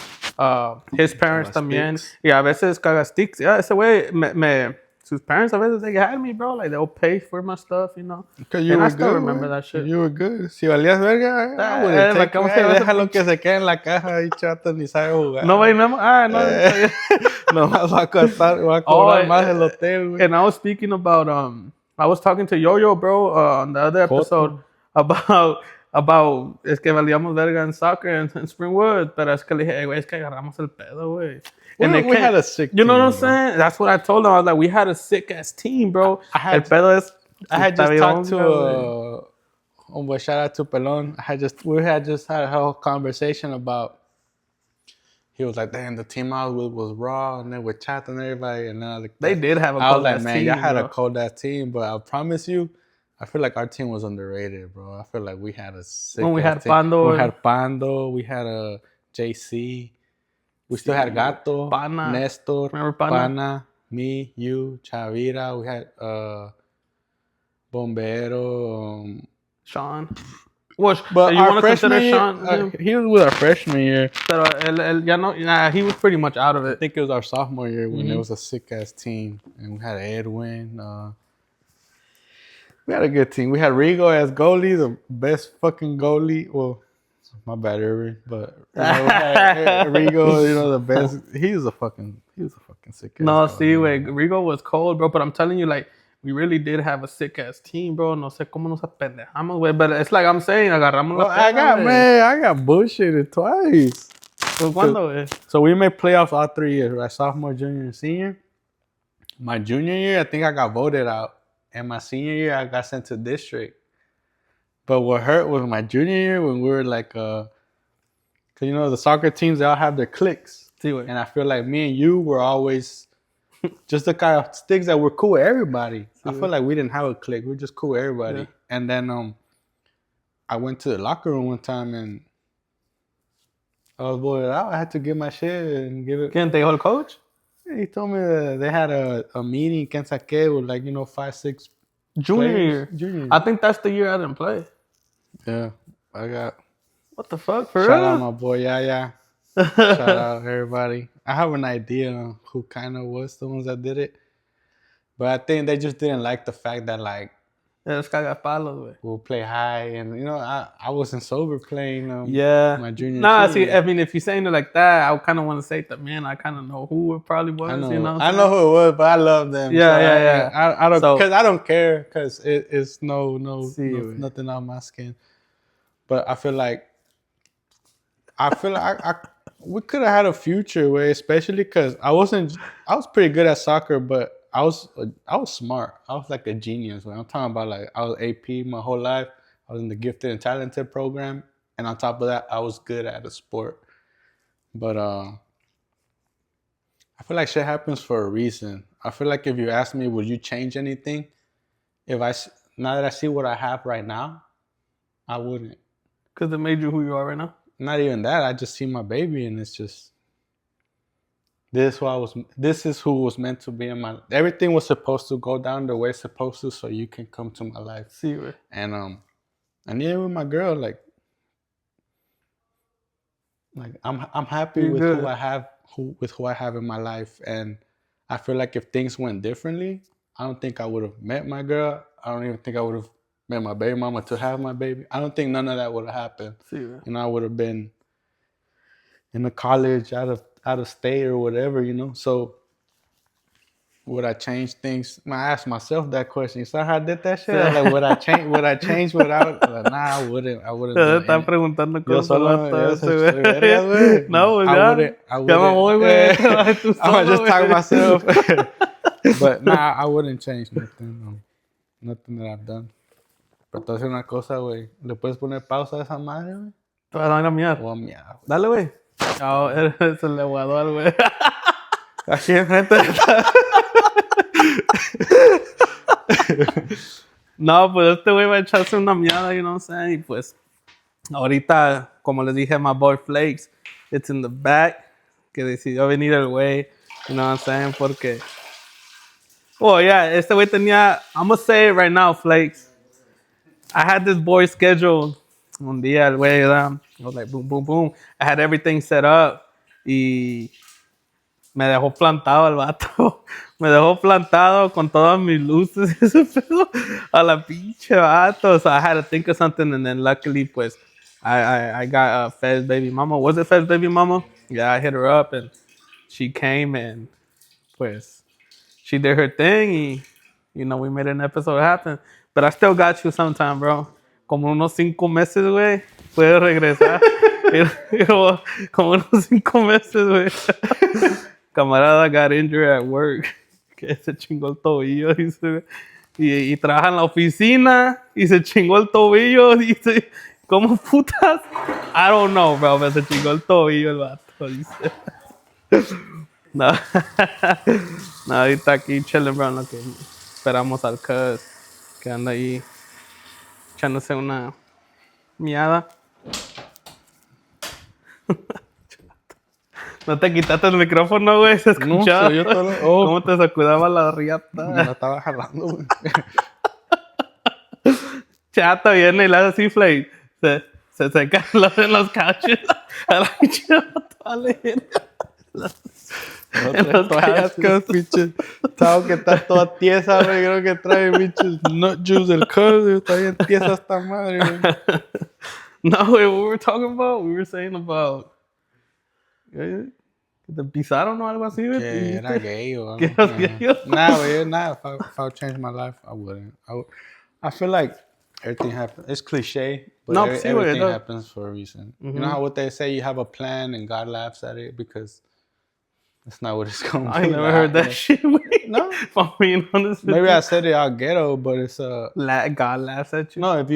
His parents también. Cagastics. Y a veces Cagastics. Yeah, ese güey, sus parents a veces they had me, bro. Like they'll pay for my stuff, you know. Because you And were I still good, remember güey. that shit. You were good. Si valías verga, I would la take cama it. se ve Déjalo que se quede en la caja y chato ni sabe jugar. No, güey, no. No. Nomás va a costar, va a cobrar más el hotel, güey. And I was speaking about I was talking to Yo-Yo, bro, on the other episode about es que valíamos verga en soccer in Springwood, pero es que le dije, güey, es que agarramos el pedo, güey. And We had a sick you know team, what I'm bro. saying? That's what I told him. I was like, we had a sick ass team, bro. El pedo es I had just talked to güey. homeboy, shout out to Pelon. We had just had a whole conversation about. He was like, "Damn, the team I was with was raw, and then with chat and everybody." And then they did have a I was cold like, ass "Man, team, y'all had bro. a cold ass team," but I promise you, I feel like our team was underrated, bro. I feel like we had a sick. When we had team. Pando, we had Pando, we had a JC, we still had Gato, Pana. Nestor, Remember Pana? me, you, Chavira. We had Bombero. Sean. Well, But you our want to consider freshman year, Sean? he was with our freshman year. Pero ya no, nah, he was pretty much out of I it. think it was our sophomore year when it was a sick ass team, and we had Edwin. We had a good team. We had Rigo as goalie, the best fucking goalie. Well, my bad, Irving, but you know, we had Rigo, you know, the best. He was a fucking sick ass. No, goalie, see, man. güey, Rigo was cold, bro. But I'm telling you, like, we really did have a sick ass team, bro. No sé cómo nos apendejamos, güey. But it's like I'm saying, agarramos Well, la pena, güey. I got bullshitted twice. Pues, ¿cuándo, güey? So we made playoffs all 3 years, right? Sophomore, junior, and senior. My junior year, I think I got voted out. And my senior year, I got sent to district. But what hurt was my junior year when we were like, cause you know the soccer teams, they all have their cliques. Sí, güey. And I feel like me and you were always just the kind of sticks that were cool with everybody. I feel like we didn't have a clique. We were just cool with everybody. Yeah. And then I went to the locker room one time and I was voted out. I had to give my shit and give it. ¿Quién te dijo el coach? He told me that they had a meeting in Kentucky with like, 5, 6 Junior players. year. Junior year. I think that's the year I didn't play. Yeah, I got. What the fuck, for Shout real? out my boy, yeah. Shout out everybody. I have an idea on who kind of was the ones that did it, but I think they just didn't like the fact that like Es cagapalos, güey. we'll play high, and I wasn't sober playing. Yeah. My junior. Nah, senior. see, I mean, if you're saying it like that, I kind of want to say that, man, I kind of know who it probably was, I know, you know? I know who it was, but I love them. Yeah, so yeah. I don't, So- because I don't care, because it's Sí, güey. nothing on my skin. But I feel like we could have had a future way, especially because I was pretty good at soccer, but I was smart. I was like a genius. When I'm talking about, like, I was AP my whole life. I was in the gifted and talented program, and on top of that, I was good at a sport. But I feel like shit happens for a reason. I feel like if you ask me, would you change anything? Now that I see what I have right now, I wouldn't. Because it made you who you are right now? Not even that. I just see my baby, and it's just this is who was meant to be in my. Everything was supposed to go down the way it's supposed to, so you can come to my life. Sí, güey. And yeah, with my girl, like I'm happy You're with good. who I have in my life, and I feel like if things went differently, I don't think I would have met my girl. I don't even think I would have met my baby mama to have my baby. I don't think none of that would have happened. Sí, güey. I would have been in a college out of state or whatever, So would I change things? I asked myself that question. So how I did that shit? I was like, would I change without? Like, nah, I wouldn't. Te do están it. preguntando Yo cosas. solo, vato, yo ese, soy güey. verga, güey. No, pues I ya. wouldn't. Ya me voy, güey. Te vas tú I'm solo, just talking güey. myself. But nah, I wouldn't change nothing. Nothing that I've done. Pero te voy a decir una cosa, güey. ¿Le puedes poner pausa a esa madre, güey? Te vas a ir a miar. O a miar, güey. Dale, güey. No, eres el leguador, güey. Aquí enfrente de No, pues este güey va a echarse una miada, you know what I'm saying? Y pues, ahorita, como les dije a my boy Flakes, it's in the back, que decidió venir el güey, you know what I'm saying? Porque, oh yeah, este güey tenía, I'm gonna say it right now, Flakes. I had this boy scheduled un día, el güey, I was like, boom, boom, boom. I had everything set up y me dejó plantado el vato. Me dejó plantado con todas mis luces y ese pedo a la pinche vato. So I had to think of something, and then luckily, pues, I got Fed's baby mama. Was it Fed's baby mama? Yeah, I hit her up, and she came, and pues, she did her thing, y, you know, we made an episode happen. But I still got you sometime, bro. Como unos 5 meses, güey, puedes regresar. Como unos 5 meses, güey. Camarada got injured at work, que se chingó el tobillo y trabaja en la oficina y se chingó el tobillo. Dice, ¿cómo putas? I don't know, bro, pero se chingó el tobillo el vato. Dice. No, no, ahorita aquí chilling, bro, en lo que esperamos al cuz que anda ahí echándose una miada. No te quitaste el micrófono, güey, se escuchaba. No, yo todo, ¿Cómo te sacudaba la riata? Me la estaba jalando, güey. Chata viene y le hace así, Flake. Se seca en los couches. A la pinche vato, en los Toallas, pinche. Tao que está toda tiesa, güey. Creo que trae pinches nut juice del cuz. Está bien tiesa esta madre, güey. No, güey, what we were talking about? We were saying about... ¿Que te pisaron o algo así, güey? Que era gay o algo. ¿Que eras gay? Nah, güey, nah. If I would change my life, I wouldn't. I feel like everything happens. It's cliche, but No, sí, güey, everything no. happens for a reason. You know how what they say, you have a plan and God laughs at it because that's not what it's going to be. I never heard that shit, güey. No. If I'm being honest with Maybe you. I said it all ghetto, but it's God laughs at you. no. If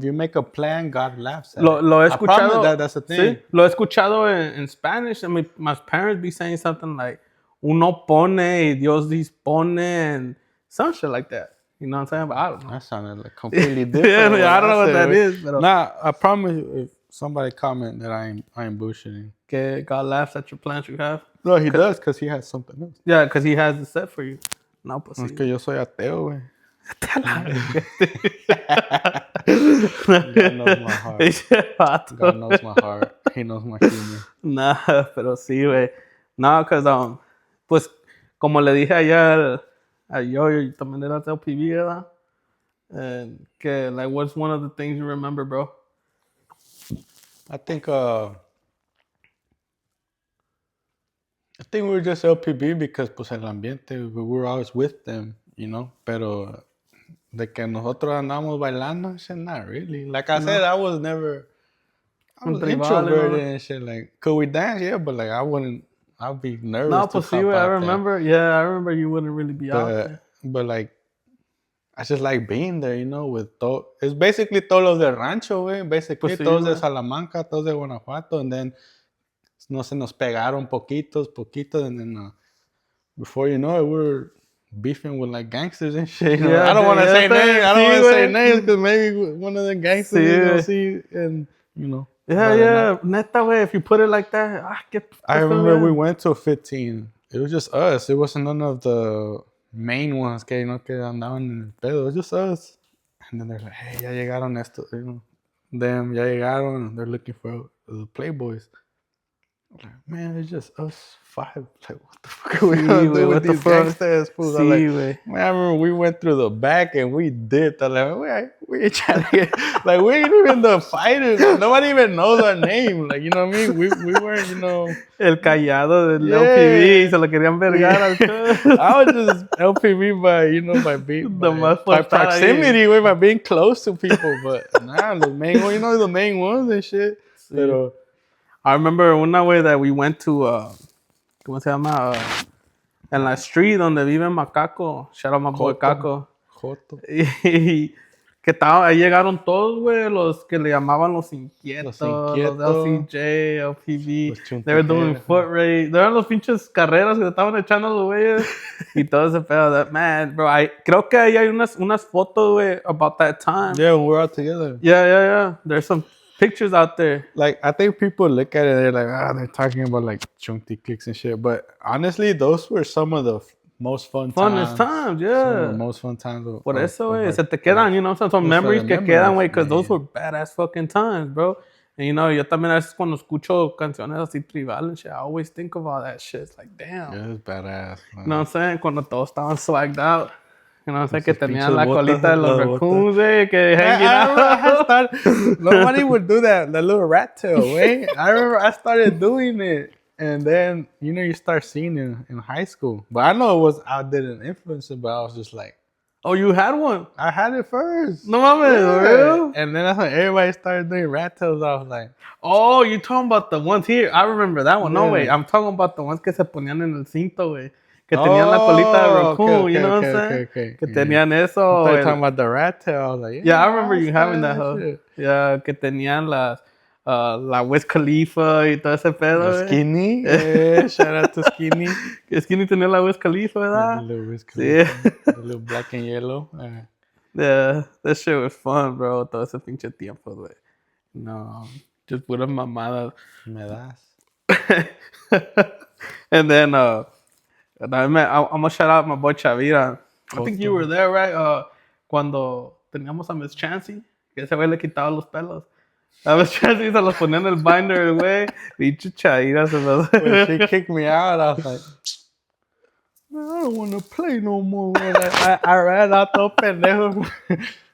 you make a plan, God laughs at it. Lo he I promise escuchado. that's the thing. Sí, lo he escuchado en Spanish. I mean, my parents be saying something like, uno pone y Dios dispone, and some shit like that. You know what I'm saying? But I don't know. That sounded like completely different. Yeah, I don't know what that said. is. But Nah, I promise you, if somebody comment that I ain't bullshitting. que God laughs at your plans you have. No, he does because he has something else. Yeah, because he has it set for you. No, pues Es sí. que yo soy ateo, güey. God knows my heart. Ese vato. God knows my heart. He knows my humor. Nah, pero sí, güey. No, because, pues, como le dije ayer a yo también era LPV, ¿verdad? Que, like, what's one of the things you remember, bro? I think we were just LPB because, pues, el ambiente, we were always with them, you know? Pero de que nosotros andamos bailando, shit, not really. Like I said, I was introverted and shit. Like, could we dance? Yeah, but, like, I'd be nervous. No, to pues sí, hop güey, I out there. remember. Yeah, I remember you wouldn't really be out there. But like, I just like being there, you know, it's basically todos los de rancho, güey. Basically, Pues sí, todos de güey. Salamanca, todos de Guanajuato, and then no se nos pegaron poquitos, and then before you know it, we were beefing with like gangsters and shit. You know? Yeah, I don't want to yeah, say names. I don't sí, want to say güey. names because maybe one of the gangsters Sí, is gonna güey. see, and you know. Yeah, but, yeah. Neta, güey, if you put it like that, I remember we went to 15. It was just us. It wasn't none of the main ones que no que andaban en el pedo. It was just us. And then they're like, hey, ya llegaron estos, you know. Them, ya llegaron. They're looking for the Playboys. I'm like, man, it's just us 5. Like, what the fuck are we Sí, gonna güey, do what with the these fuck? gangsters? Fools? I'm Sí, like, güey. man, I remember we went through the back and we dipped. I'm like, we ain't trying to get, like, we ain't even the fighters. Like, nobody even knows our name. Like, you know what I mean? We weren't, you know. El callado del Yeah. LPV, se lo querían vergar al cuz. I was just LPV by, you know, by being, The by más forzada proximity, way, by being close to people. But nah, the main one, you know, the main ones and shit. Sí. Pero, I remember una way that we went to, ¿cómo se llama? En la street donde vive Macaco. Shout out my boy Joto. Caco. Joto. Y Que estaba, ahí llegaron todos, güey, los que le llamaban los inquietos, los inquietos, LCJ, LPV. los They were doing chuntajeros. foot race. Eran los pinches carreras que estaban echando los güeyes. Y todo ese pedo. Man, bro, creo que ahí hay unas fotos, güey, about that time. Yeah, when we're all together. Yeah. There's some pictures out there. Like, I think people look at it, they're like, they're talking about like chunky kicks and shit. But honestly, those were some of the most fun Funnest times. times, Some of yeah. the most fun times. Por eso, güey, like, se te quedan, you know, son memories que memories, quedan, güey, because man. those were badass fucking times, bro. And, you know, yo también a veces cuando escucho canciones así tribal and shit, I always think of all that shit. It's like, damn. Yeah, it's badass. Man. You know what I'm saying? Cuando todos estaban swagged out. You know what I'm saying? Que Esos tenían pinches la botas, colita de los las raccoons, güey, que hanging I remember I out. started, nobody would do that, the little rat tail, way. I remember I started doing it. And then, you know, you start seeing it in high school. But I know it was, I didn't influence it, but I was just like, Oh, you had one? I had it first. No mames, Yeah. real? And then that's when everybody started doing rat tails. I was like, Oh, you're talking about the ones here. I remember that one. No, Yeah. way. I'm talking about the ones que se ponían en el cinto, güey. Que tenían la colita de raccoon, you know what I'm saying? Okay. Que Yeah. tenían eso. I thought you were el- talking about the rat tail. I was like, Yeah, I remember you having that, hoe. huh? Yeah, que tenían la Wiz Khalifa y todo ese pedo, güey. Skinny. Yeah, shout out to Skinny. Que Skinny tenía la Wiz Khalifa, The ¿verdad? little Wiz Sí. Khalifa, the little black and yellow. Yeah, that shit was fun, bro. Todo ese pinche tiempo, güey. No, just puras mamadas. Me das. And then, I'm gonna shout out my boy Chavira. I think you were there, right? Cuando teníamos a Miss Chansey, que ese güey le quitaba los pelos. A Miss Chansey se los ponía en el binder, güey. Pinche Chavira se los... When she kicked me out, I was like, man, I don't want to play no more. Like, I ran out the pendejo.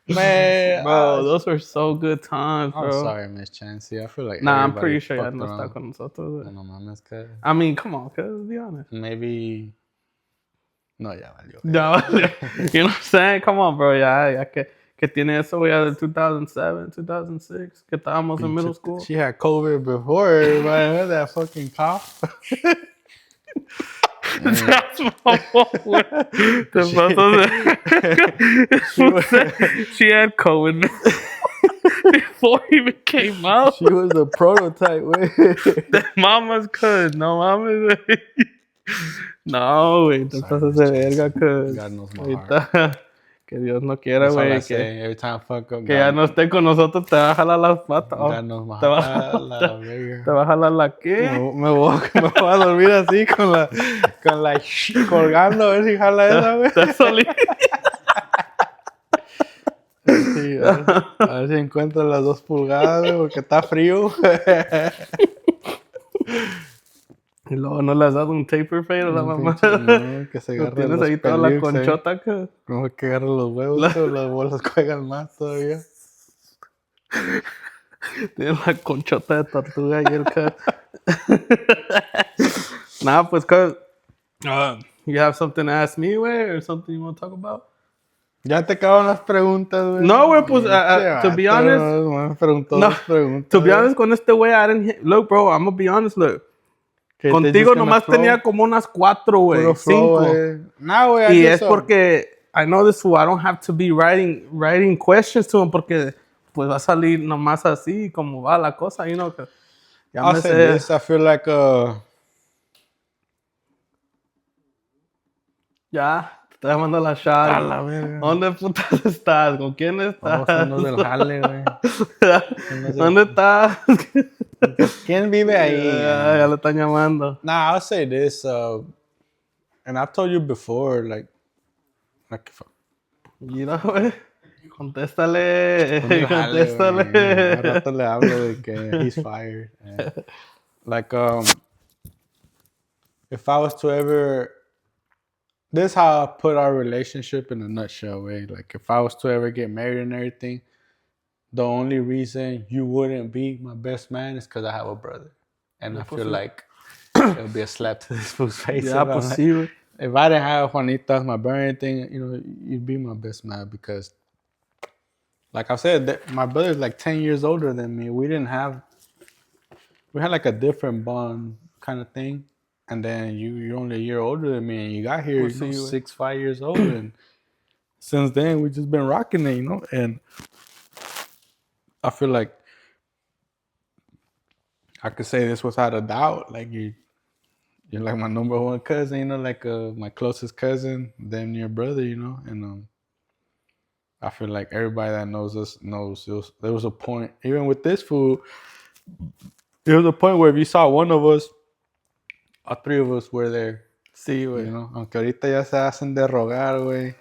Man, Bro, those were so good times, bro. I'm sorry, Miss Chansey. I feel like Nah, I'm everybody pretty sure ya fucked no around. está con nosotros, güey. No mames, cuz. I mean, come on, cuz, be honest. Maybe. No, ya valió. Ya, you know what I'm saying? Come on, bro, ya que tiene eso, güey, del 2007, 2006, que estábamos en middle school. She had COVID before everybody had that fucking cough. That's my fault, güey. Te pasas de... She had COVID before it even came out. She was a prototype, güey. De mamas, cuz, no mames, güey. No, güey, te pasas de verga, cuz. God knows my Ahorita, que Dios no quiera, That's all I güey, say. Every time I fuck up, que ya no esté con nosotros, te va a jalar las patas. Oh, God knows my te va, heart. La verga. te va a jalar la qué. Me voy a dormir así con la colgando a ver si jala esa, güey. Te solí. Sí, a ver si encuentro las 2 pulgadas, güey, porque está frío. Y luego no le has dado un taper fade a la mamá. No, que se Lo agarre tienes los ahí toda la peliux, conchota, que Mejor que agarre los huevos, pero las bolas juegan más todavía. tiene la conchota de tortuga y el que. Nah, pues, cuz, you have something to ask me, güey, or something you want to talk about? Ya te acaban las preguntas, güey. No, güey, pues, to be honest, Me preguntó no, 2 preguntas. to be honest, con este güey, I didn't, look, bro, I'm gonna be honest, look. Que te Contigo dices que nomás flow, tenía como unas 4, güey, puro flow, 5. güey. No, güey, Y es porque I know this fool, I don't have to be writing questions to him porque pues va a salir nomás así como va la cosa, you know. Que ya I'll me say sé. this, I feel like Ya, te estoy llamando la shot. a la verga. ¿Dónde putas estás? ¿Con quién estás? Todos son los del jale, güey. ¿Dónde estás? ¿Quién vive ahí? Ya le están llamando. Nah, I'll say this, and I've told you before, like Mira, güey. Contéstale. Al Contéstale. rato le hablo de que he's fired. Like, if I was to ever, this is how I put our relationship in a nutshell, way. Like, if I was to ever get married and everything, the only reason you wouldn't be my best man is because I have a brother. And I feel like it'll be a slap to this fool's face. Ya, if I'm pues like, sí, güey. if I didn't have Juanita as my brother or anything, you know, you'd be my best man because, like I said, my brother's like 10 years older than me. We had like a different bond kind of thing. And then you're only a year older than me and you got here, Pues sí, güey. 5 years old. And since then we just been rocking it, you know. And I feel like I could say this without a doubt. Like you're like my number one cousin, you know, like my closest cousin, then your brother, you know. And I feel like everybody that knows us knows there was a point, even with this food, there was a point where if you saw one of us, all three of us were there, Sí, you güey. know. Aunque ahorita ya se hacen de rogar, güey.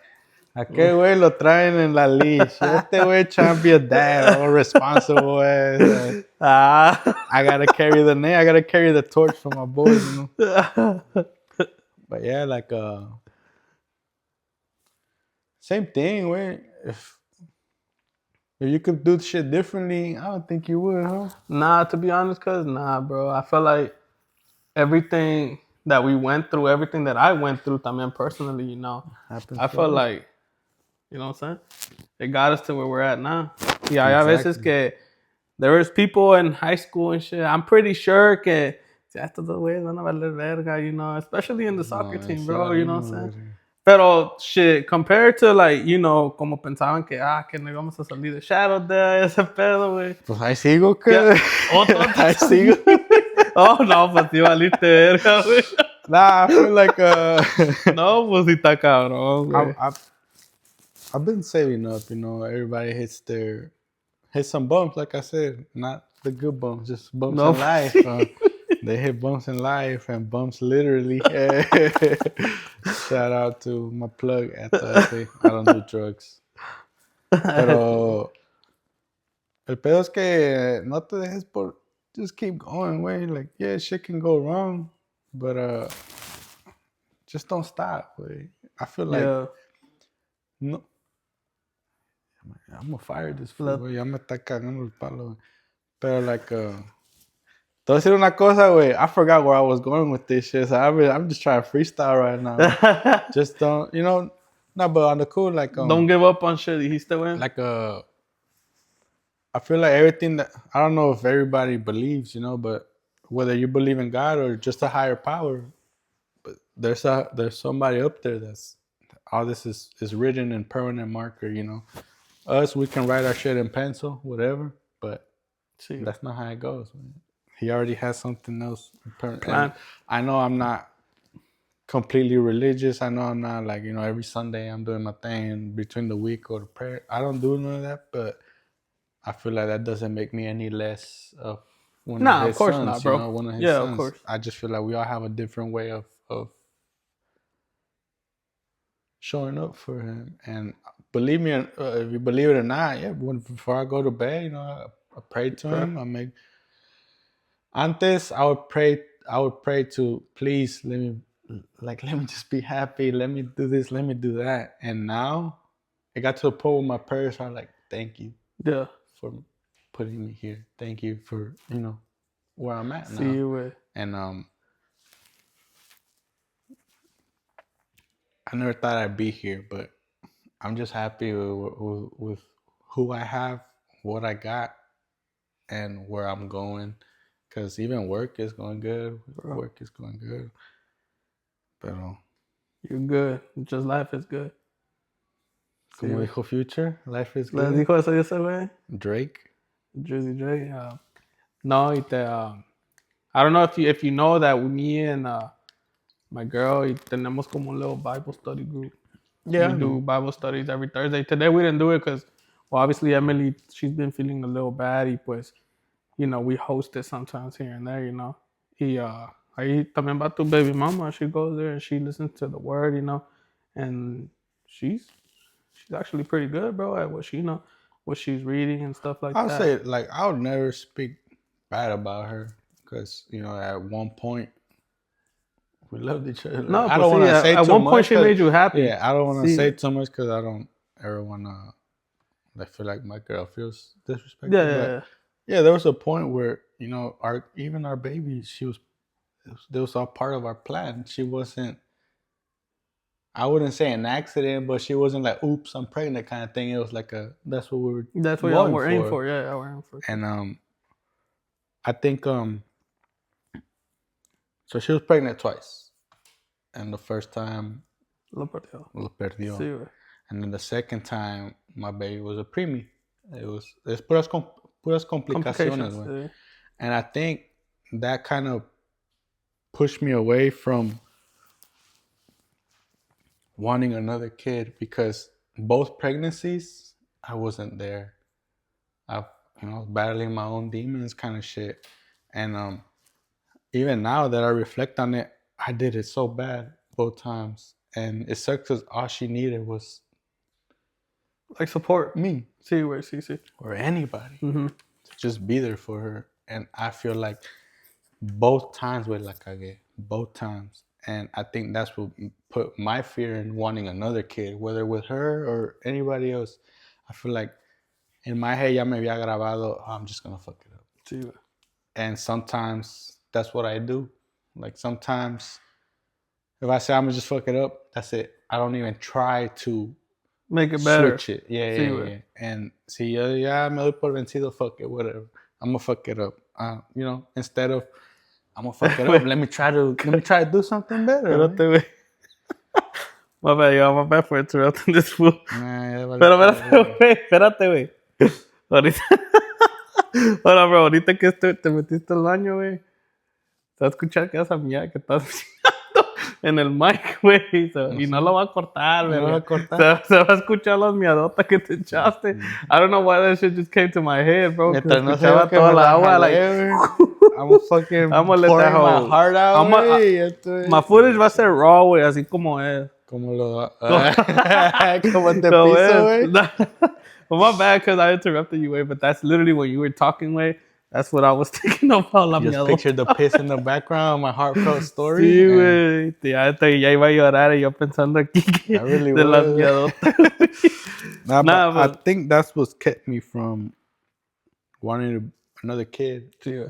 Aquel güey lo traen en la leash. Este güey trying to be a dad, all responsible ass. Ah. I gotta carry the name. I gotta carry the torch for my boys, you know. But yeah, like same thing, way. If you could do shit differently, I don't think you would, huh? Nah, to be honest, cuz nah, bro. I feel like everything that we went through, everything that I went through, también personally, you know, Happens I for felt us. like, you know what I'm saying? It got us to where we're at now. Y hay a veces Exactly. que there was people in high school and shit. I'm pretty sure que ya estos dos güeyes van a valer verga, you know, especially in the soccer No, team, sí, bro, you know what I'm no, saying? Pero shit, compared to like, you know, como pensaban que no íbamos a salir de Shadow de ese pedo, güey. Pues ahí sigo, que. Otro Ahí sigo. Oh, no, pues sí valiste verga, güey. Nah, I feel like No, pues sí está cabrón, güey. I've been saving up, you know. Everybody hits some bumps, like I said, not the good bumps, just bumps No, in life. pues sí. They hit bumps in life and bumps literally. Shout out to my plug at the I don't do drugs. Pero el pedo es que no te dejes por just keep going, way. Like, yeah, shit can go wrong, but just don't stop, way. I feel like Yeah. no. I'm gonna fire this fool, güey. Ya me está cagando el palo, güey. Pero, like, te voy a decir una cosa, güey. I forgot where I was going with this shit. So I'm just trying to freestyle right now. Just don't, you know, no, but on the cool, like, Don't give up on shit, dijiste, güey. like, I feel like everything that, I don't know if everybody believes, you know, but whether you believe in God or just a higher power, but there's somebody up there that's, all this is written in permanent marker, you know. Us, we can write our shit in pencil, whatever, but Sí. that's not how it goes, man. He already has something else. Plan. I know I'm not completely religious. I know I'm not like, you know, every Sunday I'm doing my thing between the week or the prayer. I don't do none of that, but I feel like that doesn't make me any less of one Nah, of of his course sons, not, you bro. know, one of his Yeah, sons. of course. I just feel like we all have a different way of showing up for him. And believe me, if you believe it or not, yeah, before I go to bed, you know, I pray to him. I make. Antes, I would pray to, please let me just be happy. Let me do this. Let me do that. And now, it got to a point where my prayers are like, thank you Yeah. for putting me here. Thank you for, you know, where I'm at now. Sí, güey. And I never thought I'd be here, but I'm just happy with who I have, what I got, and where I'm going. Because even work is going good. Bro. Work is going good. Pero, You're good. Just life is good. como Sí, dijo Future, life is ¿les good. dijo eso ese güey? Drake. Jersey Drake. No, y te, I don't know if you know that me and my girl y tenemos como un little Bible study group. Yeah. We do Bible studies every Thursday. Today we didn't do it because, well, obviously Emily, she's been feeling a little bad. Y pues, you know, we host it sometimes here and there, you know. Y ahí también va tu baby mama. She goes there and she listens to the word, you know. And she's actually pretty good, bro, at what she, you know, what she's reading and stuff like I'll that. say, like, I would never speak bad about her. Because, you know, at one point, we loved each other. No, I pues don't want to sí, say at too one point much. she made you happy. Yeah, I don't want to Sí. say too much because I don't ever want to. I feel like my girl feels disrespected. Yeah, But yeah, there was a point where, you know, even our baby, there was all part of our plan. She wasn't, I wouldn't say an accident, but she wasn't like, oops, I'm pregnant kind of thing. It was like that's what we were that's what going we're aiming for. Yeah, we're aiming for. And I think so she was pregnant twice, and the first time Lo perdió. lo perdió. Sí, güey. And then the second time, my baby was a preemie. Es puras complicaciones, Complications. güey. Sí. And I think that kind of pushed me away from wanting another kid because both pregnancies, I wasn't there. I was battling my own demons kind of shit. And even now that I reflect on it, I did it so bad both times. And it sucks because all she needed was Like support. me Sí, güey, sí. or anybody Mm-hmm. to just be there for her. And I feel like both times were like I get both times. And I think that's what put my fear in wanting another kid, whether with her or anybody else. I feel like in my head, ya me había grabado, oh, I'm just going to fuck it up. Sí, güey. And sometimes that's what I do. Like sometimes if I say I'm going to just fuck it up, that's it. I don't even try to Make it better. switch it. Yeah. Sí, And si yo ya me doy por vencido, fuck it, whatever. I'm going to fuck it up. Instead of I'm gonna fuck it up. Let me try to do something better. Espérate, güey. My bad for interrupting this fool. Nah, ya vale. Pero espérate, güey. Ahorita. Ahora, bro, ahorita que te metiste al baño, güey. Se va a escuchar que esa mierda que estás diciendo en el mic, güey. Y no lo va a cortar, güey. No lo va a cortar. Se va a escuchar las miadotas que te echaste. I don't know why that shit just came to my head, bro. Mientras no escuchaba que toda me la agua, jalé, I'm fucking I'm gonna let pouring that hoe. my heart out, güey. My footage va a ser raw, güey, así como es. Como te So, piso, güey. Well, my bad because I interrupted you, way, but that's literally when you were talking, way. That's what I was thinking about. La Just miadota. picture the piss in the background, my heartfelt story. Sí, güey. Ya iba a llorar y yo pensando aquí que I really de las was. miadotas. But I but think that's what kept me from wanting another kid. Sí,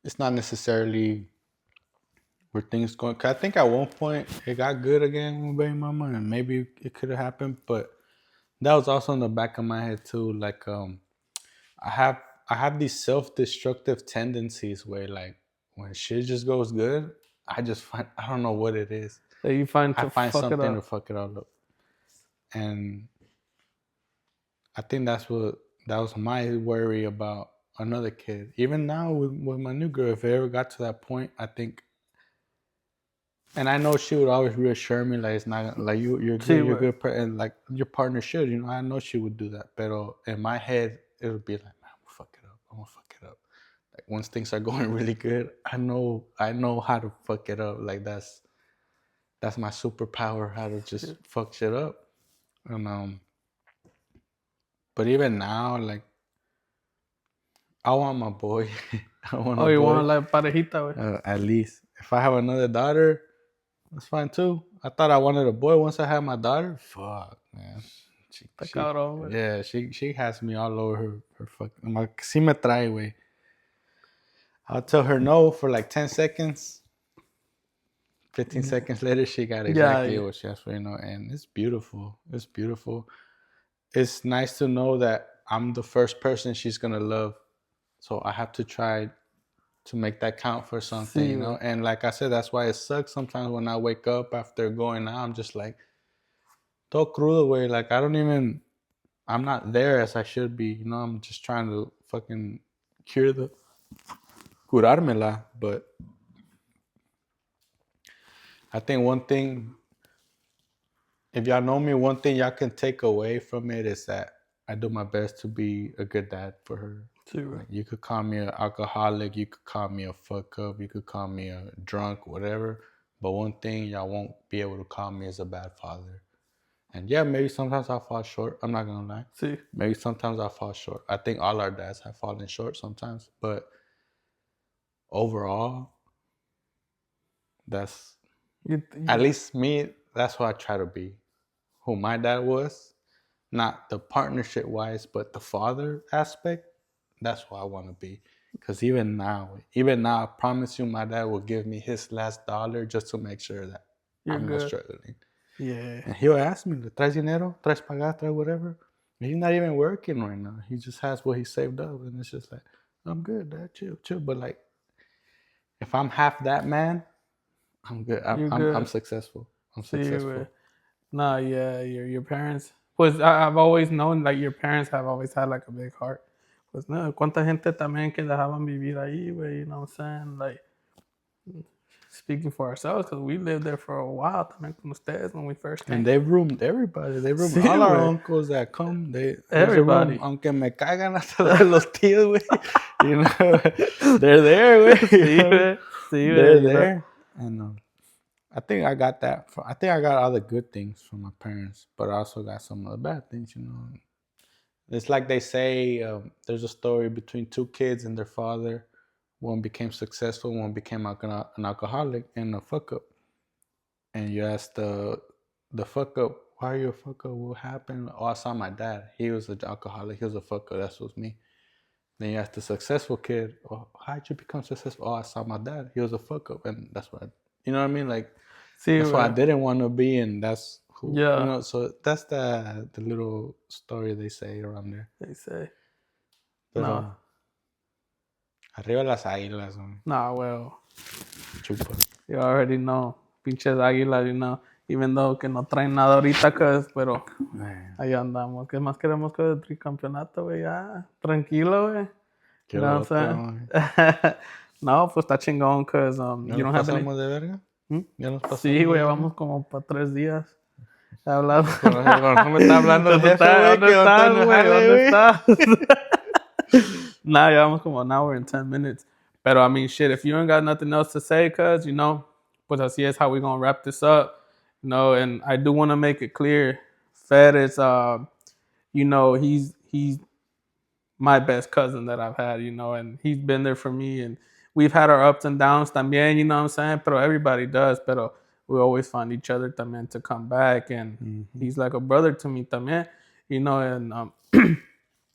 It's not necessarily where things going. Cause I think at one point it got good again with baby mama, and maybe it could have happened. But that was also in the back of my head too. Like I have these self-destructive tendencies where like when shit just goes good, I don't know what it is. that you find I to find fuck something it to up. fuck it all up, and I think that was my worry about another kid. Even now with my new girl, if it ever got to that point, I think. And I know she would always reassure me, like it's not like you're good, Sí, you're güey. good, and like your partner should, I know she would do that. But in my head, it would be like, man, I'm gonna fuck it up. I'm gonna fuck it up. Like once things are going really good, I know how to fuck it up. Like that's my superpower, how to just fuck shit up. And but even now, like I want my boy. I want Oh, a you boy. want like parejita, güey. At least if I have another daughter, that's fine too. I thought I wanted a boy once I had my daughter. Fuck, man. Está cabrón, güey. Yeah, she has me all over her fucking. Sí me trae, güey. I'll tell her no for like 10 seconds. 15 seconds later, she got exactly what she asked for, and it's beautiful. It's beautiful. It's nice to know that I'm the first person she's gonna love. So I have to try to make that count for something, Sí, And like I said, that's why it sucks sometimes when I wake up after going out. I'm just like, todo crudo, way. Like I'm not there as I should be. I'm just trying to fucking curármela. But I think one thing, if y'all know me, one thing y'all can take away from it is that I do my best to be a good dad for her. Like, you could call me an alcoholic, you could call me a fuck up, you could call me a drunk, whatever. But one thing y'all won't be able to call me is a bad father. And yeah, maybe sometimes I'll fall short. I'm not gonna lie. Sí. Maybe sometimes I'll fall short. I think all our dads have fallen short sometimes. But overall, that's at least me, that's what I try to be. Who my dad was. Not the partnership wise, but the father aspect. That's what I want to be. Because even now, I promise you, my dad will give me his last dollar just to make sure that I'm not struggling. Yeah. And he'll ask me, ¿traes dinero? ¿Traes pagar? ¿Traes whatever? And he's not even working right now. He just has what he saved up. And it's just like, I'm good, Dad. Chill. But like, if I'm half that man, I'm good. I'm successful. I'm successful. No, yeah, your parents. Pues I've always known like your parents have always had like a big heart. Pues no, cuánta gente también que dejaban vivir ahí, güey, you know what I'm saying? Like speaking for ourselves, because we lived there for a while también con ustedes when we first came. And they roomed everybody. They roomed Sí, all our güey. uncles that come. There's Everybody. a room. Aunque me cagan hasta los tíos, güey. You know, they're there, güey. Sí, güey. Sí, güey. They're you know? there. And I think I got that. I think I got all the good things from my parents, but I also got some of the bad things, you know. It's like they say, there's a story between two kids and their father. One became successful, one became an alcoholic and a fuck up. And you ask the fuck up, why are you a fuck up? What happened? Oh, I saw my dad. He was an alcoholic. He was a fuck up. That was me. Then you ask the successful kid, oh, how'd you become successful? Oh, I saw my dad. He was a fuck up. And that's what, you know what I mean? Like, Sí, that's what I güey. didn't want to be, and that's who, Yeah. you know. So that's the little story they say around there. They say. Pero, No. arriba las águilas, güey. Nah, well, Chupa. you already know. Pinches águilas, you know. Even though que no traen nada ahorita, pero Man, ahí andamos. ¿Qué más queremos que el tricampeonato, güey? Ya, tranquilo, güey. qué You know what loco, I'm güey. saying? No, pues está chingón, because ¿Ya you don't nos have any... pasamos de verga? ¿Mm? ¿Ya nos pasamos Sí, de güey, verga? vamos como para 3 días. Hablando. No me está hablando el jefe, güey, ¿Dónde que estás, Antonio güey? jale, ¿Dónde güey. estás? Nah, llevamos como an hour and 10 minutes. Pero, I mean, shit, if you ain't got nothing else to say, cuz, you know, pues así es how we gonna wrap this up. You know, and I do want to make it clear, Fed is, you know, he's my best cousin that I've had, you know, and he's been there for me, and we've had our ups and downs también, you know what I'm saying? Pero everybody does, pero we always find each other también to come back, and he's like a brother to me también, you know, and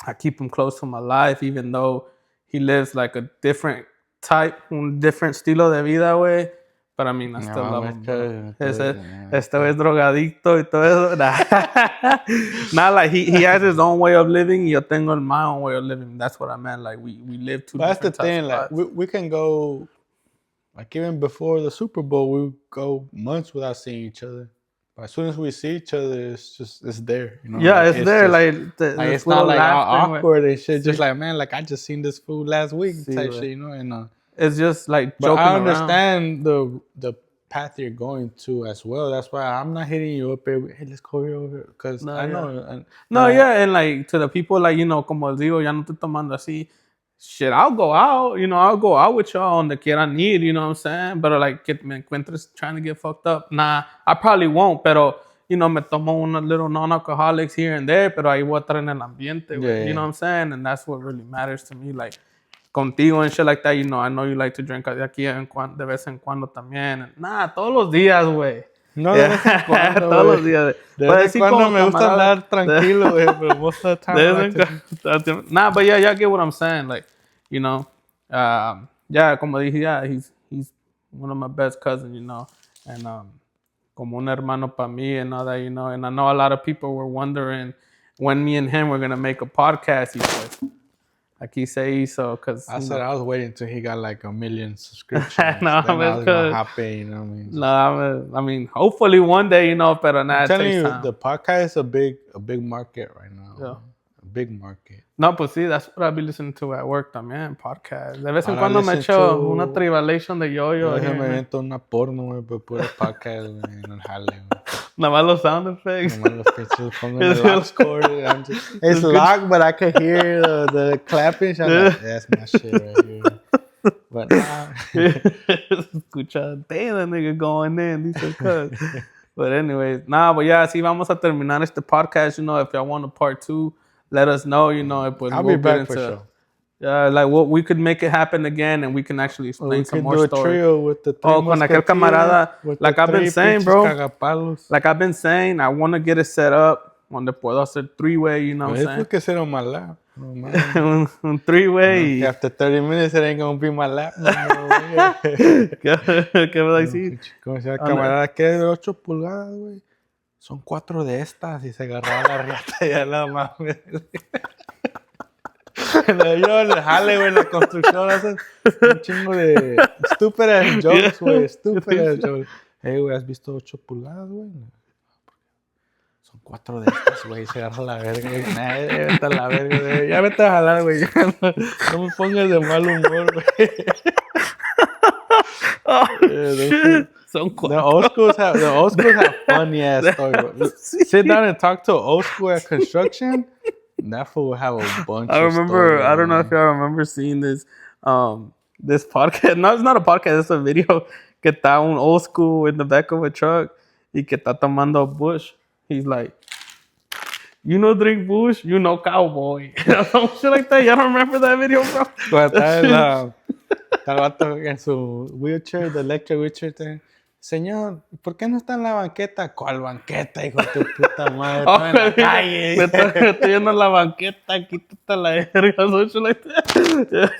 I keep him close to my life, even though he lives like a different type, un different estilo de vida, güey. But I mean, I still love him, bro. Este es drogadicto y todo eso. Nah. Not like he has his own way of living. Yo tengo my own way of living. That's what I meant. Like we live two But that's the different thing, like spots. we can go, like even before the Super Bowl, we go months without seeing each other. But as soon as we see each other, it's there, you know. Yeah, like, it's there. just, Like the it's not like laughter, awkward and shit. Sí. Just like, man, like I just seen this food last week Sí, type güey. shit, you know. And It's just like but joking I around. understand the path you're going to as well. That's why I'm not hitting you up here. Hey, let's go over here because No, I yeah. know. No, yeah, and like to the people, like, you know, como les digo, ya no estoy tomando así. Shit, I'll go out, you know, I'll go out with y'all on the quieran ir, you know what I'm saying? But like, que me encuentres trying to get fucked up. Nah, I probably won't, pero, you know, me tomo una little non-alcoholics here and there, pero ahí voy a estar en el ambiente, güey. Yeah. You know what I'm saying? And that's what really matters to me. Like, contigo and shit like that, you know, I know you like to drink de aquí de vez en cuando también. Nah, todos los días, güey. No, de vez en cuando, Todos güey. los días. De Pues vez sí, en cuando como me gusta camarada. andar tranquilo, güey, pero most of the time I like to... Nah, but yeah, y'all get what I'm saying. Like, you know, yeah, como dije, yeah, he's one of my best cousins, you know, and como un hermano para mí and all that, you know. And I know a lot of people were wondering when me and him were gonna make a podcast. He says, aquí se hizo, because I said I was waiting until he got like 1 million subscriptions. No, then I was it's gonna good. hop in, you know what I mean? no, I mean, hopefully one day, you know, pero nah, I'm it telling takes you, time. the podcast is a big market right now. Yeah. A big market. No, pues sí, that's what I've been listening to at work también, podcast. De vez en Ahora cuando me listen echo to- una tribalation de yo-yo. Yo here me and there. invento una porno, güey, pero puro podcast, güey, en el jale, güey. Nada más los sound effects. Nomás los pinches pongo en el lock score. It's locked, but I can hear the clapping. So I'm like, that's my shit right here. But Escucha, damn, that nigga going in. Dice, cuz. But anyways, but yeah, sí, vamos a terminar este podcast. You know, if y'all want a part 2, let us know, you know. Pues I'll we'll be get back for sure. Yeah, like we could make it happen again, and we can actually explain We some could more do a stories. trio with the three Con aquel musketeers, camarada, with like the I've been three saying, pinches bro. cagapalos. Like I've been saying, I want to get it set up donde puedo hacer 3-way, you know what But I'm if we could sit on my lap. No, man. saying? un 3-way. After 30 minutes, it ain't gonna be my lap. No more, güey. ¿Qué vas a decir? Como sea, camarada, que es de 8 pulgadas, güey. Son 4 de estas y se agarraba la riata y ya la mames. Yo en el jale, güey, en la construcción hacen un chingo de stupid ass jokes, güey. Stupid ass jokes. Hey, güey, ¿has visto 8 pulgadas, güey? Son 4 de estas, güey. Se agarra la verga, güey. Nah, vete a la verga, güey. Ya vete a jalar, güey. Ya no me pongas de mal humor, güey. Son The old schools have funny ass stories. Sit down and talk to an old school at construction. That fool will have a bunch. I remember. Stories, I don't know if y'all remember seeing this. This podcast. No, it's not a podcast. It's a video. Que está un old school in the back of a truck y que está tomando Bush. He's like, you know, drink Bush, you know, cowboy. Some shit like that. Y'all don't remember that video, bro? Cuando está el vato en su wheelchair, the electric wheelchair thing. Señor, ¿por qué no está en la banqueta? ¿Cuál banqueta, hijo de tu puta madre? Está en la calle. Me estoy yendo a la banqueta, quítate la verga. Some shit like that.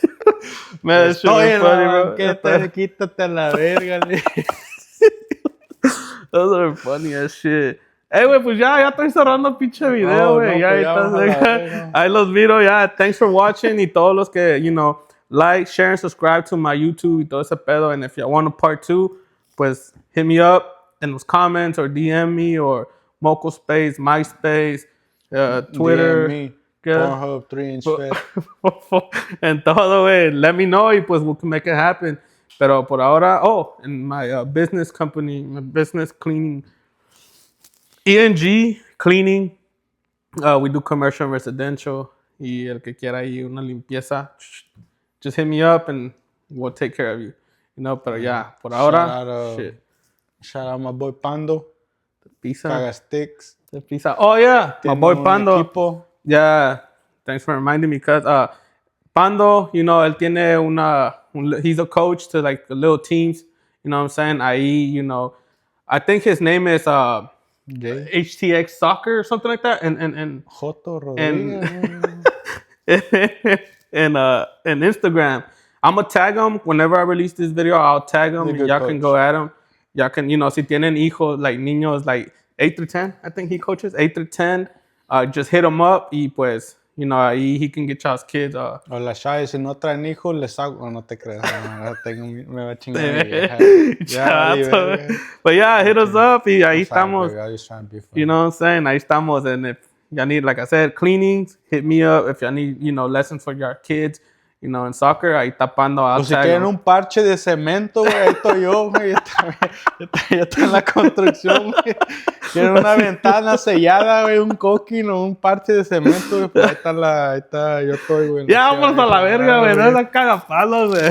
Man, that shit Estoy was en funny, la bro. banqueta, quítate a la verga. Those are funny as shit. Güey, pues ya estoy cerrando el pinche video, güey. No, ya pues ya estás, vamos a la verga. ahí los miro, ya. Thanks for watching. Y todos los que, you know, like, share, and subscribe to my YouTube y todo ese pedo. And if you want a part 2, pues hit me up in those comments or DM me or Moco Space, MySpace, Twitter. DM me. ¿Qué? Pornhub 3-inch fed. En todo, güey. Let me know y pues we can make it happen. Pero por ahora, in my business company, my business cleaning, ENG Cleaning, we do commercial and residential. Y el que quiera ahí una limpieza, just hit me up and we'll take care of you. You know, pero ya, por ahora, shit. Shout out my boy Pando. Pizza. Caga Sticks. The pizza. Oh, yeah. My Tiene boy un Pando. equipo. Yeah. Thanks for reminding me, cuz Pando, you know, él tiene he's a coach to like the little teams, you know what I'm saying? Ahí, you know, I think his name is Jay. HTX Soccer or something like that. And Joto Rodriguez. and Instagram. I'm gonna tag him whenever I release this video. I'll tag him. He's a And good y'all coach. can go at him. Y'all can, you know, si tienen hijos, like niños, like 8 through 10, I think he coaches 8 through 10. Just hit him up y pues, you know, ahí he can get y'all's kids. O la Shai, si no traen hijos, les hago. No te creas. Me va a chingar mi vieja. Chato. But yeah, hit us up y ahí estamos. I was trying to be funny. You know what I'm saying? Ahí estamos. And if y'all need, like I said, cleanings, hit me up. If y'all need, you know, lessons for your kids, you know, in soccer, ahí tapando. O si quieren un parche de cemento, güey, ahí estoy yo, güey. Ya está en la construcción, güey. Quieren una ventana sellada, güey, un coquín o un parche de cemento, güey. Pues ahí está, yo estoy, güey. Ya, vámonos a la verga, güey. No es la cagapalos, güey.